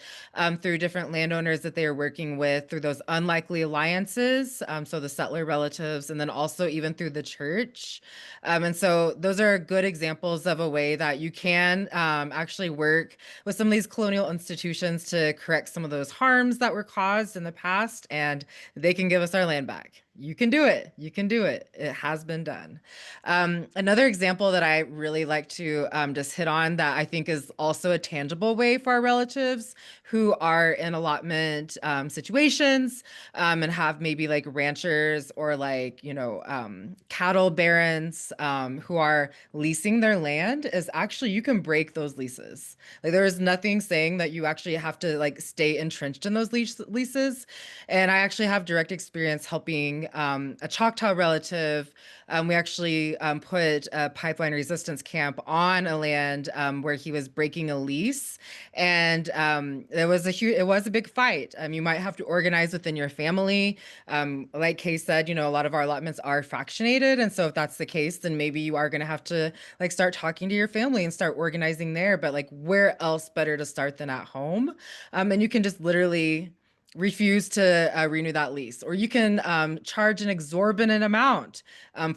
through different landowners that they are working with through those unlikely alliances. So the settler relatives, and then also even through the church. And so those are good examples of a way that you can actually work with some of these colonial institutions to correct some of those harms that were caused in the past, and they can give us our land back. You can do it. You can do it. It has been done. Another example that I really like to just hit on that I think is also a tangible way for our relatives who are in allotment situations and have maybe like ranchers or like, cattle barons who are leasing their land is actually you can break those leases. Like there is nothing saying that you actually have to like stay entrenched in those leases. And I actually have direct experience helping a Choctaw relative. We actually put a pipeline resistance camp on a land where he was breaking a lease, and it was a big fight. You might have to organize within your family. Like Kay said, a lot of our allotments are fractionated, and so if that's the case, then maybe you are going to have to like start talking to your family and start organizing there. But like, where else better to start than at home? And you can just literally refuse to renew that lease, or you can charge an exorbitant amount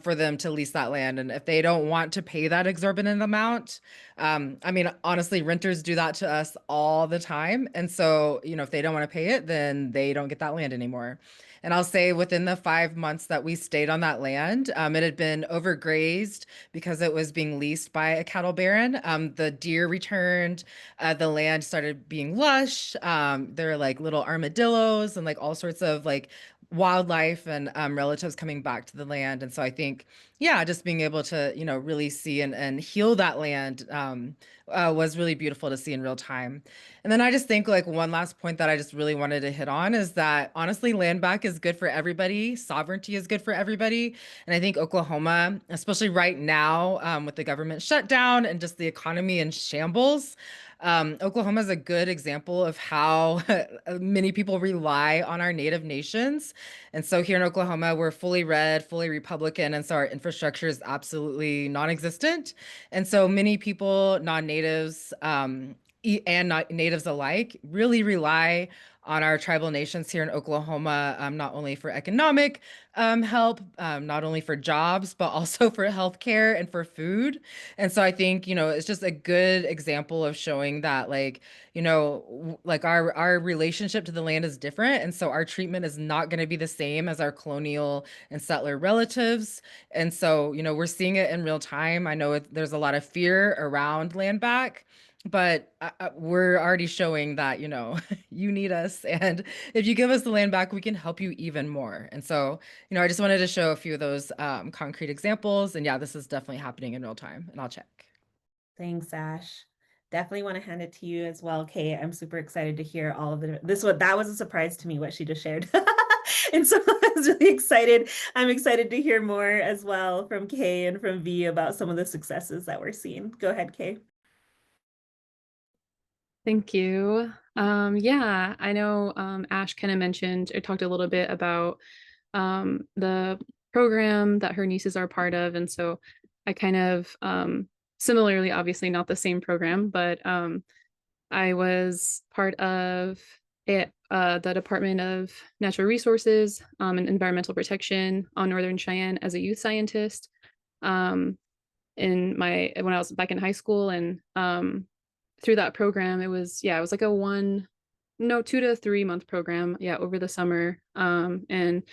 for them to lease that land. And if they don't want to pay that exorbitant amount, I mean, honestly, renters do that to us all the time. And so, if they don't want to pay it, then they don't get that land anymore. And I'll say within the 5 months that we stayed on that land, it had been overgrazed because it was being leased by a cattle baron. The deer returned, the land started being lush. There are like little armadillos and like all sorts of like wildlife and relatives coming back to the land. And so I think, yeah, just being able to, really see and heal that land was really beautiful to see in real time. And then I just think like one last point that I just really wanted to hit on is that honestly, land back is good for everybody. Sovereignty is good for everybody. And I think Oklahoma, especially right now with the government shutdown and just the economy in shambles, Oklahoma is a good example of how many people rely on our native nations. And so here in Oklahoma, we're fully red, fully Republican. And so our infrastructure is absolutely non-existent. And so many people, non-natives, and not natives alike, really rely on our tribal nations here in Oklahoma, not only for economic help, not only for jobs, but also for healthcare and for food. And so I think, it's just a good example of showing that like, like our relationship to the land is different. And so our treatment is not going to be the same as our colonial and settler relatives. And so, we're seeing it in real time. I know there's a lot of fear around land back, but we're already showing that, you need us. And if you give us the land back, we can help you even more. And so, I just wanted to show a few of those concrete examples. And yeah, this is definitely happening in real time. And I'll check. Thanks, Ash. Definitely want to hand it to you as well, Kay. I'm super excited to hear all of that was a surprise to me what she just shared. And so I was really excited. I'm excited to hear more as well from Kay and from V about some of the successes that we're seeing. Go ahead, Kay. Thank you. Yeah, I know Ash kind of mentioned or talked a little bit about the program that her nieces are part of. And so I kind of similarly, obviously not the same program, but I was part of it, the Department of Natural Resources and Environmental Protection on Northern Cheyenne as a youth scientist when I was back in high school. And through that program, it was like a 2 to 3 month program, over the summer. And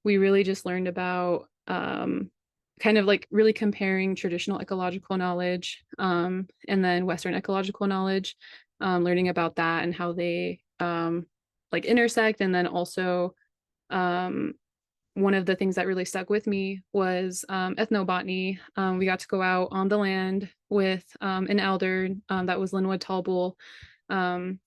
we really just learned about kind of like really comparing traditional ecological knowledge and then Western ecological knowledge, learning about that and how they like intersect. And then also one of the things that really stuck with me was ethnobotany. We got to go out on the land with an elder that was Linwood Tallbull. And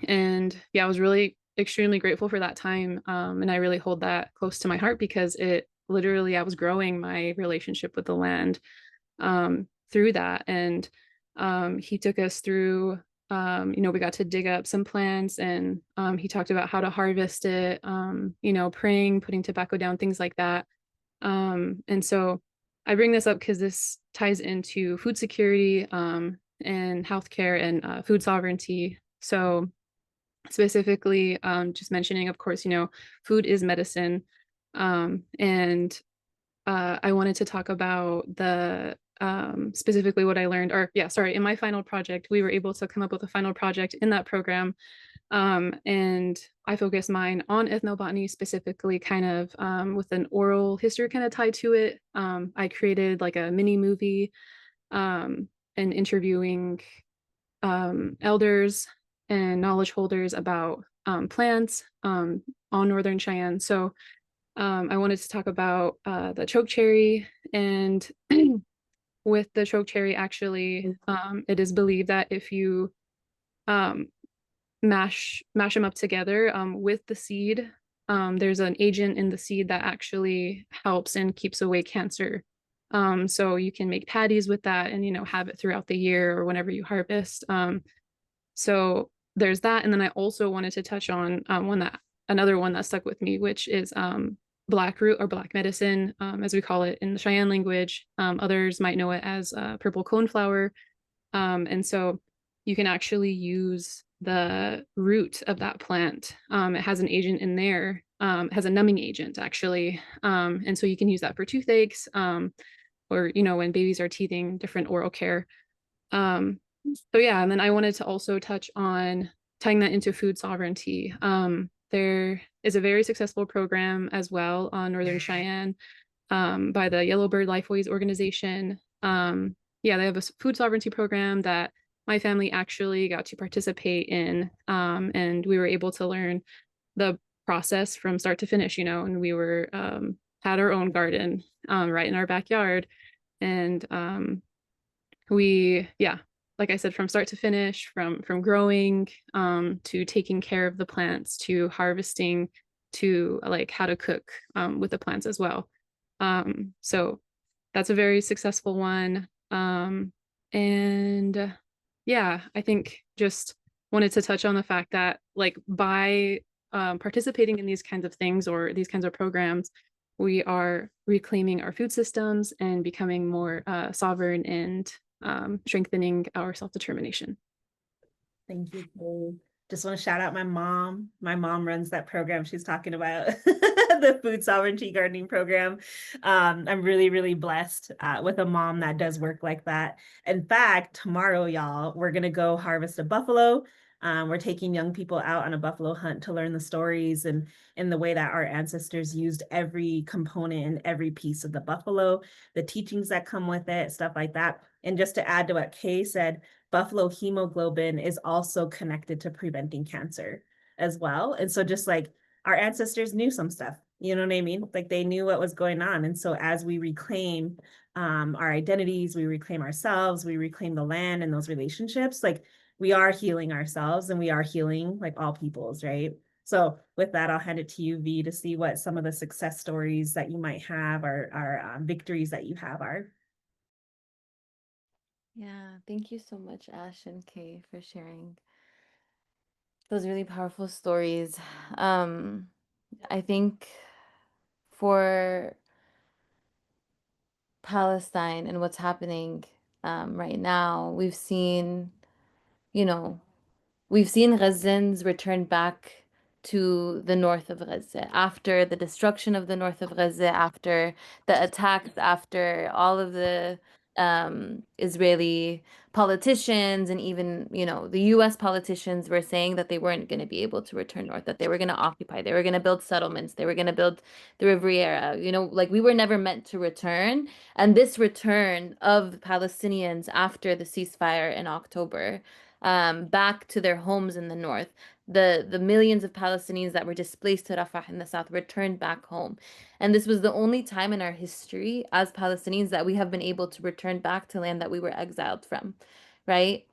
I was really extremely grateful for that time. And I really hold that close to my heart because it literally, I was growing my relationship with the land through that. And he took us through, we got to dig up some plants and he talked about how to harvest it, praying, putting tobacco down, things like that. And so I bring this up because this ties into food security and healthcare and food sovereignty. So specifically, just mentioning, of course, food is medicine. And I wanted to talk about the specifically what I learned, in my final project, we were able to come up with a final project in that program. And I focused mine on ethnobotany, specifically kind of with an oral history kind of tied to it. I created like a mini movie and interviewing elders and knowledge holders about plants on Northern Cheyenne. So I wanted to talk about the chokecherry, and with the chokecherry, actually, it is believed that if you mash them up together with the seed, there's an agent in the seed that actually helps and keeps away cancer. So you can make patties with that and, have it throughout the year or whenever you harvest. So there's that. And then I also wanted to touch on another one that stuck with me, which is black root or black medicine, as we call it in the Cheyenne language. Others might know it as purple coneflower. And so you can actually use the root of that plant. It has an agent in there, has a numbing agent actually. And so you can use that for toothaches or, when babies are teething, different oral care. So and then I wanted to also touch on tying that into food sovereignty. There is a very successful program as well on Northern Cheyenne by the Yellowbird Lifeways organization. They have a food sovereignty program that my family actually got to participate in. And we were able to learn the process from start to finish, and we were had our own garden right in our backyard. And we, like I said, from start to finish, from growing to taking care of the plants, to harvesting, to like how to cook with the plants as well. So that's a very successful one. And I think just wanted to touch on the fact that like by participating in these kinds of things or these kinds of programs, we are reclaiming our food systems and becoming more sovereign and strengthening our self-determination. Thank you, Kay. Just want to shout out my mom. My mom runs that program she's talking about, the Food Sovereignty Gardening Program. I'm really, really blessed with a mom that does work like that. In fact, tomorrow, y'all, we're going to go harvest a buffalo. We're taking young people out on a buffalo hunt to learn the stories and in the way that our ancestors used every component and every piece of the buffalo, the teachings that come with it, stuff like that. And just to add to what Kay said, buffalo hemoglobin is also connected to preventing cancer as well. And so just like our ancestors knew some stuff, you know what I mean? Like they knew what was going on. And so as we reclaim our identities, we reclaim ourselves, we reclaim the land and those relationships, like we are healing ourselves and we are healing like all peoples, right? So with that, I'll hand it to you, V, to see what some of the success stories that you might have or victories that you have are. Yeah, thank you so much, Ash and Kay, for sharing those really powerful stories. I think for Palestine and what's happening right now, you know, we've seen Gazans return back to the north of Gaza after the destruction of the north of Gaza, after the attacks, after all of the Israeli politicians and even, the US politicians were saying that they weren't going to be able to return north, that they were going to occupy, they were going to build settlements, they were going to build the Riviera, like we were never meant to return. And this return of Palestinians after the ceasefire in October back to their homes in the north. The millions of Palestinians that were displaced to Rafah in the south returned back home. And this was the only time in our history as Palestinians that we have been able to return back to land that we were exiled from, right?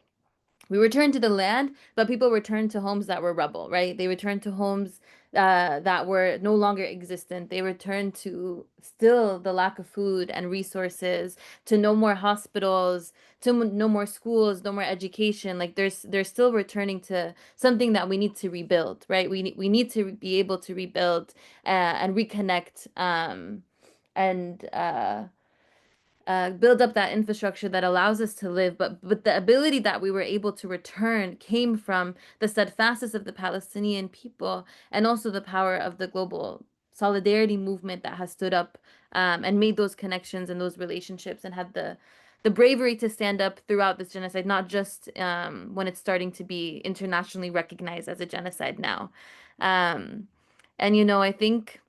We returned to the land, but people returned to homes that were rubble, right? They returned to homes that were no longer existent. They returned to still the lack of food and resources, to no more hospitals, to no more schools, no more education. Like they're still returning to something that we need to rebuild, right? We need to be able to rebuild and reconnect and build up that infrastructure that allows us to live. But the ability that we were able to return came from the steadfastness of the Palestinian people and also the power of the global solidarity movement that has stood up and made those connections and those relationships and had the bravery to stand up throughout this genocide, not just when it's starting to be internationally recognized as a genocide now. And I think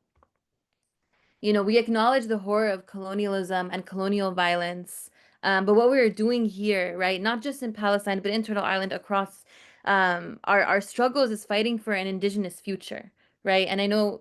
we acknowledge the horror of colonialism and colonial violence. But what we're doing here, right, not just in Palestine, but in Turtle Island across our struggles is fighting for an indigenous future, right? And I know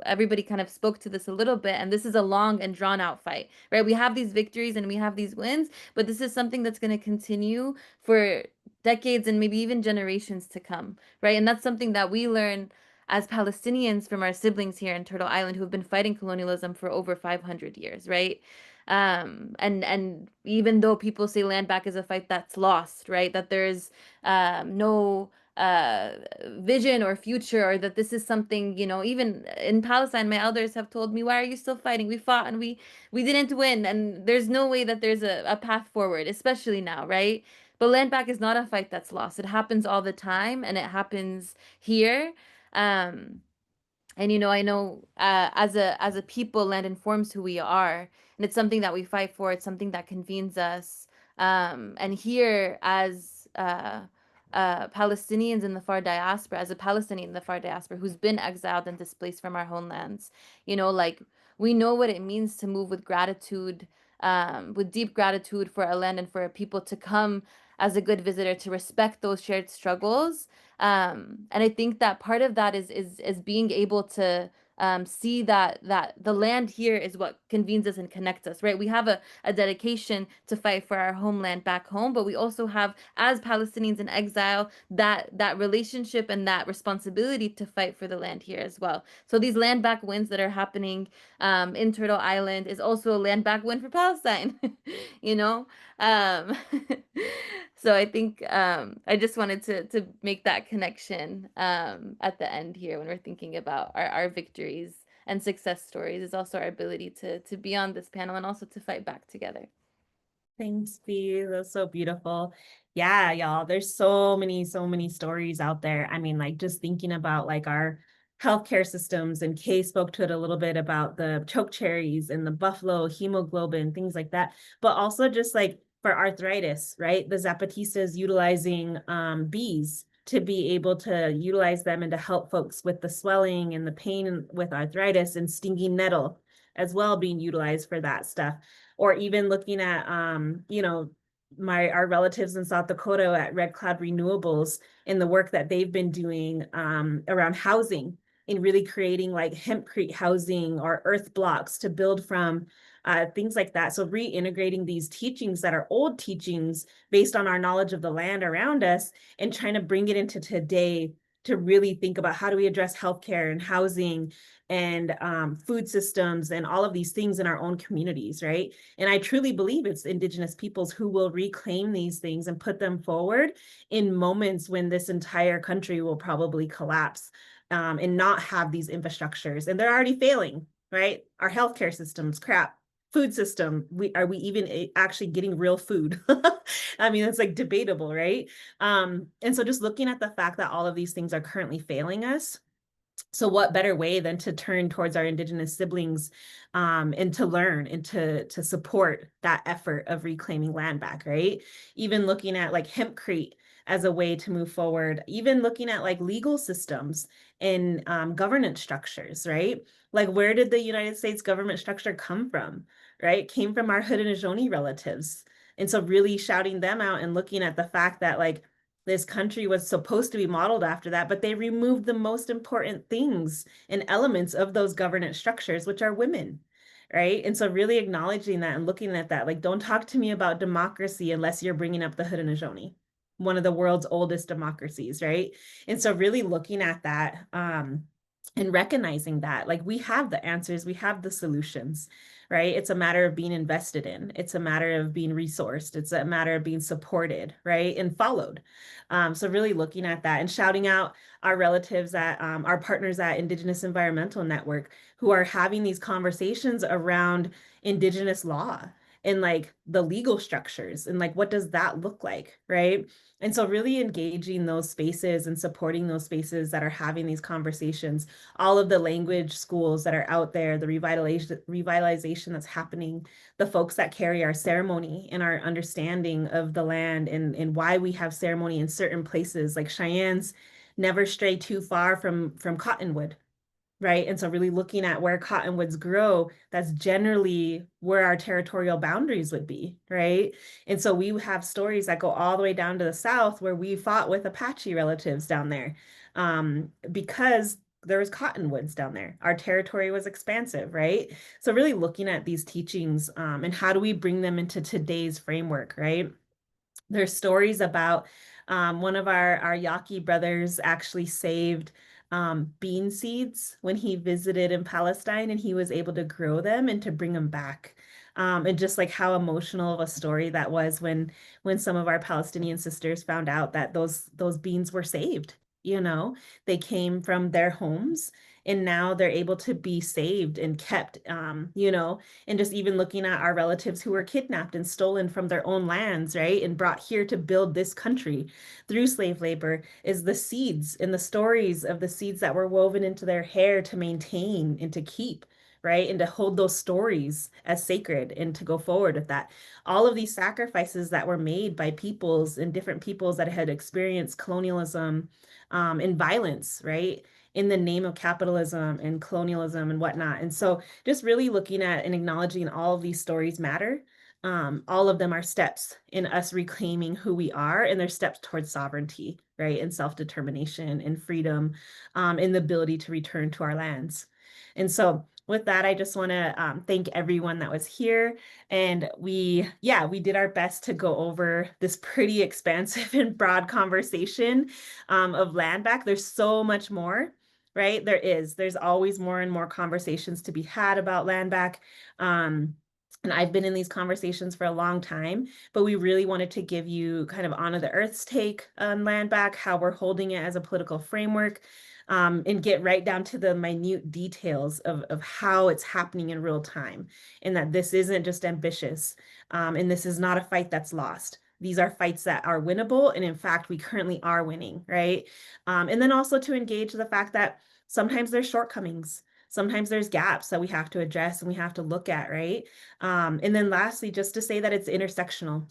everybody kind of spoke to this a little bit, and this is a long and drawn out fight, right? We have these victories and we have these wins, but this is something that's going to continue for decades and maybe even generations to come, right? And that's something that we learn as Palestinians from our siblings here in Turtle Island who have been fighting colonialism for over 500 years, right? And even though people say land back is a fight that's lost, right? That there's no vision or future, or that this is something, even in Palestine, my elders have told me, why are you still fighting? We fought and we didn't win, and there's no way that there's a path forward, especially now, right? But land back is not a fight that's lost. It happens all the time, and it happens here. Um, and I know as a people, land informs who we are, and it's something that we fight for. It's something that convenes us. And here, as Palestinians in the far diaspora, as a Palestinian in the far diaspora who's been exiled and displaced from our homelands, like we know what it means to move with gratitude, with deep gratitude for a land and for a people to come as a good visitor, to respect those shared struggles. And I think that part of that is being able to see that the land here is what convenes us and connects us, right? We have a dedication to fight for our homeland back home, but we also have, as Palestinians in exile, that relationship and that responsibility to fight for the land here as well. So these land back wins that are happening in Turtle Island is also a land back win for Palestine, you know? Um, so I think I just wanted to make that connection at the end here when we're thinking about our victories and success stories, is also our ability to be on this panel and also to fight back together. Thanks, Bea. That's so beautiful. Yeah, y'all, there's so many stories out there. I mean, like just thinking about like our healthcare systems, and Kay spoke to it a little bit about the choke cherries and the buffalo hemoglobin, things like that. But also just like for arthritis, right? The Zapatistas utilizing bees to be able to utilize them and to help folks with the swelling and the pain with arthritis, and stinging nettle as well being utilized for that stuff. Or even looking at, our relatives in South Dakota at Red Cloud Renewables, in the work that they've been doing around housing, in really creating like hempcrete housing or earth blocks to build from, things like that. So reintegrating these teachings that are old teachings based on our knowledge of the land around us, and trying to bring it into today to really think about how do we address healthcare and housing and food systems and all of these things in our own communities, right? And I truly believe it's Indigenous peoples who will reclaim these things and put them forward in moments when this entire country will probably collapse and not have these infrastructures. And they're already failing, right? Our healthcare system's crap. Food system, are we even actually getting real food? I mean, it's like debatable, right? And so just looking at the fact that all of these things are currently failing us, so what better way than to turn towards our Indigenous siblings and to learn and to support that effort of reclaiming land back, right? Even looking at like hempcrete as a way to move forward, even looking at like legal systems and governance structures, right? Like where did the United States government structure come from, right? It came from our Haudenosaunee relatives. And so really shouting them out and looking at the fact that like this country was supposed to be modeled after that, but they removed the most important things and elements of those governance structures, which are women, right? And so really acknowledging that and looking at that, like, don't talk to me about democracy unless you're bringing up the Haudenosaunee, one of the world's oldest democracies, right? And so really looking at that and recognizing that, like, we have the answers, we have the solutions, right? It's a matter of being invested in. It's a matter of being resourced. It's a matter of being supported, right? And followed. So really looking at that and shouting out our relatives at our partners at Indigenous Environmental Network who are having these conversations around Indigenous law and like the legal structures and like what does that look like, right? And so really engaging those spaces and supporting those spaces that are having these conversations, all of the language schools that are out there, the revitalization that's happening, the folks that carry our ceremony and our understanding of the land and why we have ceremony in certain places, like Cheyennes never stray too far from cottonwood, right? And so really looking at where cottonwoods grow, that's generally where our territorial boundaries would be, right? And so we have stories that go all the way down to the south where we fought with Apache relatives down there because there was cottonwoods down there. Our territory was expansive, right? So really looking at these teachings and how do we bring them into today's framework, right? There's stories about one of our Yaqui brothers actually saved bean seeds when he visited in Palestine, and he was able to grow them and to bring them back. And just like how emotional of a story that was when some of our Palestinian sisters found out that those beans were saved. You know, they came from their homes and now they're able to be saved and kept, you know, and just even looking at our relatives who were kidnapped and stolen from their own lands, right, and brought here to build this country through slave labor is the seeds and the stories of the seeds that were woven into their hair to maintain and to keep, right, and to hold those stories as sacred and to go forward with that. All of these sacrifices that were made by peoples and different peoples that had experienced colonialism and violence, right, in the name of capitalism and colonialism and whatnot. And so just really looking at and acknowledging all of these stories matter. All of them are steps in us reclaiming who we are, and they're steps towards sovereignty, right, and self-determination and freedom and the ability to return to our lands. And so with that, I just want to thank everyone that was here. And we did our best to go over this pretty expansive and broad conversation of land back. There's so much more, right? There's always more and more conversations to be had about land back. And I've been in these conversations for a long time, but we really wanted to give you kind of on the earth's take on land back, how we're holding it as a political framework, and get right down to the minute details of how it's happening in real time, and that this isn't just ambitious, and this is not a fight that's lost. These are fights that are winnable, and in fact, we currently are winning, right? And then also to engage the fact that sometimes there's shortcomings. Sometimes there's gaps that we have to address and we have to look at, right? And then lastly, just to say that it's intersectional,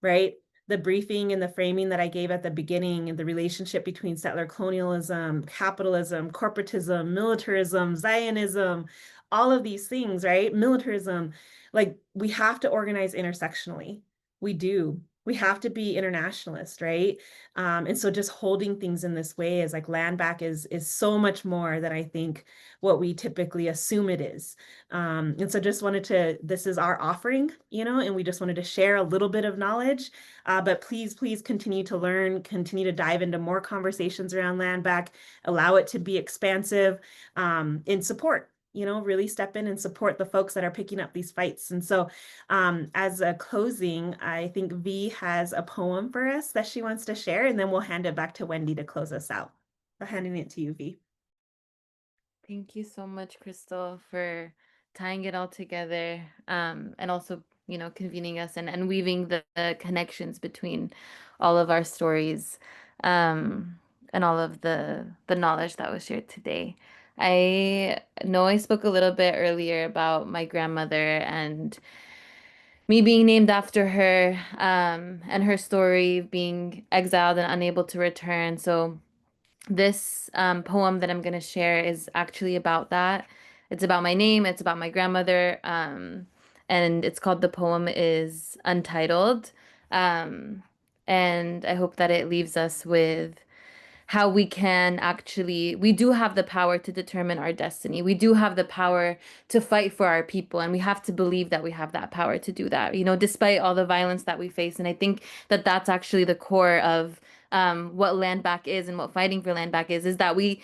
right? The briefing and the framing that I gave at the beginning and the relationship between settler colonialism, capitalism, corporatism, militarism, Zionism, all of these things, right? Militarism, like we have to organize intersectionally. We do. we have to be internationalist, right? And so just holding things in this way is like land back is so much more than I think what we typically assume it is. And so just wanted to, this is our offering, you know, and we just wanted to share a little bit of knowledge. But please, please continue to learn, continue to dive into more conversations around land back, allow it to be expansive, in support. You know, really step in and support the folks that are picking up these fights. And so as a closing, I think V has a poem for us that she wants to share, and then we'll hand it back to Wendy to close us out. So handing it to you, V. Thank you so much, Crystal, for tying it all together, and also, you know, convening us and weaving the connections between all of our stories, and all of the knowledge that was shared today. I know I spoke a little bit earlier about my grandmother and me being named after her, and her story being exiled and unable to return. So this poem that I'm going to share is actually about that. It's about my name, it's about my grandmother, and it's called, the poem is Untitled. Um, and I hope that it leaves us with how we can actually, we do have the power to determine our destiny. We do have the power to fight for our people, and we have to believe that we have that power to do that, you know, despite all the violence that we face. And I think that that's actually the core of what land back is, and what fighting for land back is that we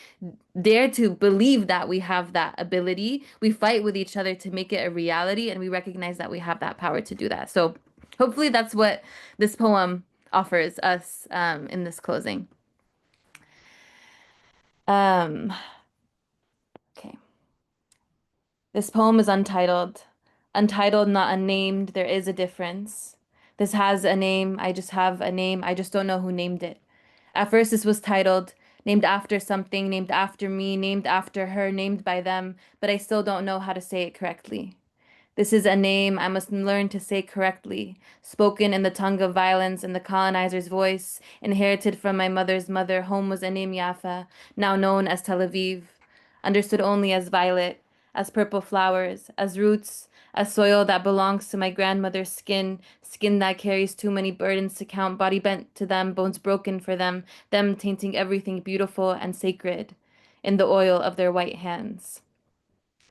dare to believe that we have that ability. We fight with each other to make it a reality, and we recognize that we have that power to do that. So hopefully that's what this poem offers us, in this closing. Um, okay. This poem is untitled. Untitled, not unnamed, there is a difference. This has a name, I just have a name, I just don't know who named it. At first, this was titled, named after something, named after me, named after her, named by them, but I still don't know how to say it correctly. This is a name I must learn to say correctly, spoken in the tongue of violence and the colonizer's voice, inherited from my mother's mother. Home was Enim Yafa, now known as Tel Aviv, understood only as violet, as purple flowers, as roots, as soil that belongs to my grandmother's skin, skin that carries too many burdens to count, body bent to them, bones broken for them tainting everything beautiful and sacred in the oil of their white hands.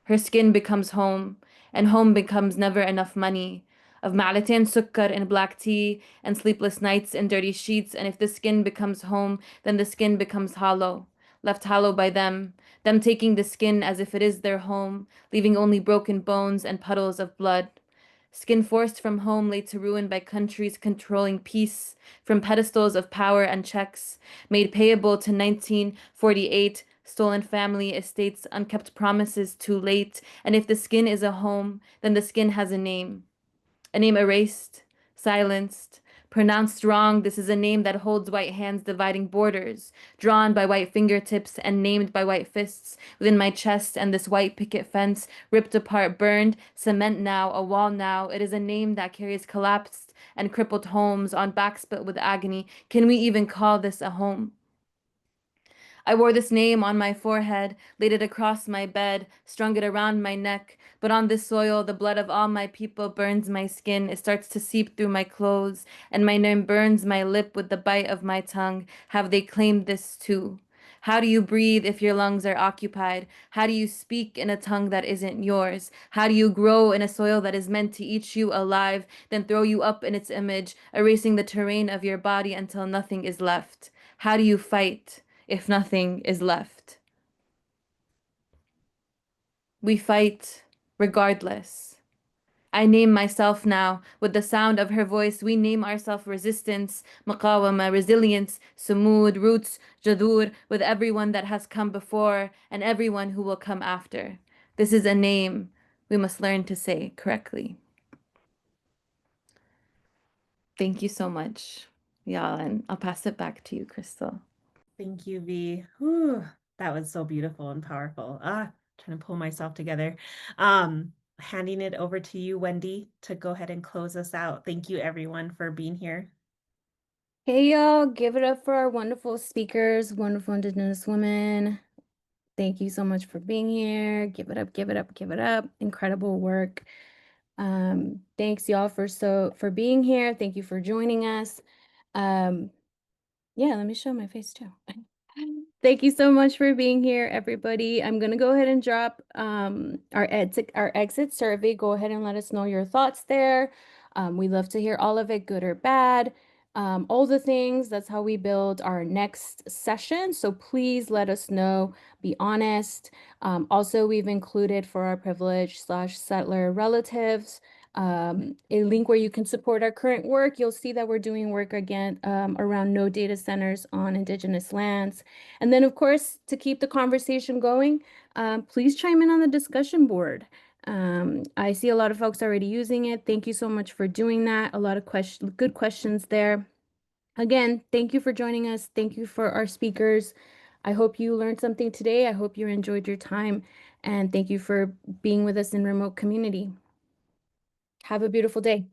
Her skin becomes home, and home becomes never enough money. Of ma'alatin sukkar in black tea, and sleepless nights in dirty sheets, and if the skin becomes home, then the skin becomes hollow, left hollow by them taking the skin as if it is their home, leaving only broken bones and puddles of blood. Skin forced from home, laid to ruin by countries controlling peace, from pedestals of power and checks, made payable to 1948, stolen family estates, unkept promises too late. And if the skin is a home, then the skin has a name erased, silenced, pronounced wrong. This is a name that holds white hands dividing borders, drawn by white fingertips and named by white fists within my chest, and this white picket fence, ripped apart, burned, cement now, a wall now. It is a name that carries collapsed and crippled homes on backs built with agony. Can we even call this a home? I wore this name on my forehead, laid it across my bed, strung it around my neck. But on this soil, the blood of all my people burns my skin. It starts to seep through my clothes, and my name burns my lip with the bite of my tongue. Have they claimed this too? How do you breathe if your lungs are occupied? How do you speak in a tongue that isn't yours? How do you grow in a soil that is meant to eat you alive, then throw you up in its image, erasing the terrain of your body until nothing is left? How do you fight if nothing is left? We fight regardless. I name myself now with the sound of her voice. We name ourselves resistance, maqawama, resilience, sumud, roots, jadur, with everyone that has come before and everyone who will come after. This is a name we must learn to say correctly. Thank you so much, y'all, and I'll pass it back to you, Crystal. Thank you, V. Whew, that was so beautiful and powerful. Trying to pull myself together. Handing it over to you, Wendy, to go ahead and close us out. Thank you, everyone, for being here. Hey, y'all, give it up for our wonderful speakers, wonderful Indigenous women. Thank you so much for being here. Give it up, give it up, give it up. Incredible work. Thanks y'all for being here. Thank you for joining us. Yeah, let me show my face too. Thank you so much for being here, everybody. I'm gonna go ahead and drop our exit survey. Go ahead and let us know your thoughts there. We love to hear all of it, good or bad. All the things. That's how we build our next session. So please let us know. Be honest. Also, we've included for our privileged/settler relatives a link where you can support our current work. You'll see that we're doing work again around no data centers on Indigenous lands. And then, of course, to keep the conversation going, please chime in on the discussion board. I see a lot of folks already using it. Thank you so much for doing that. A lot of good questions there. Again, thank you for joining us. Thank you for our speakers. I hope you learned something today. I hope you enjoyed your time. And thank you for being with us in remote community. Have a beautiful day.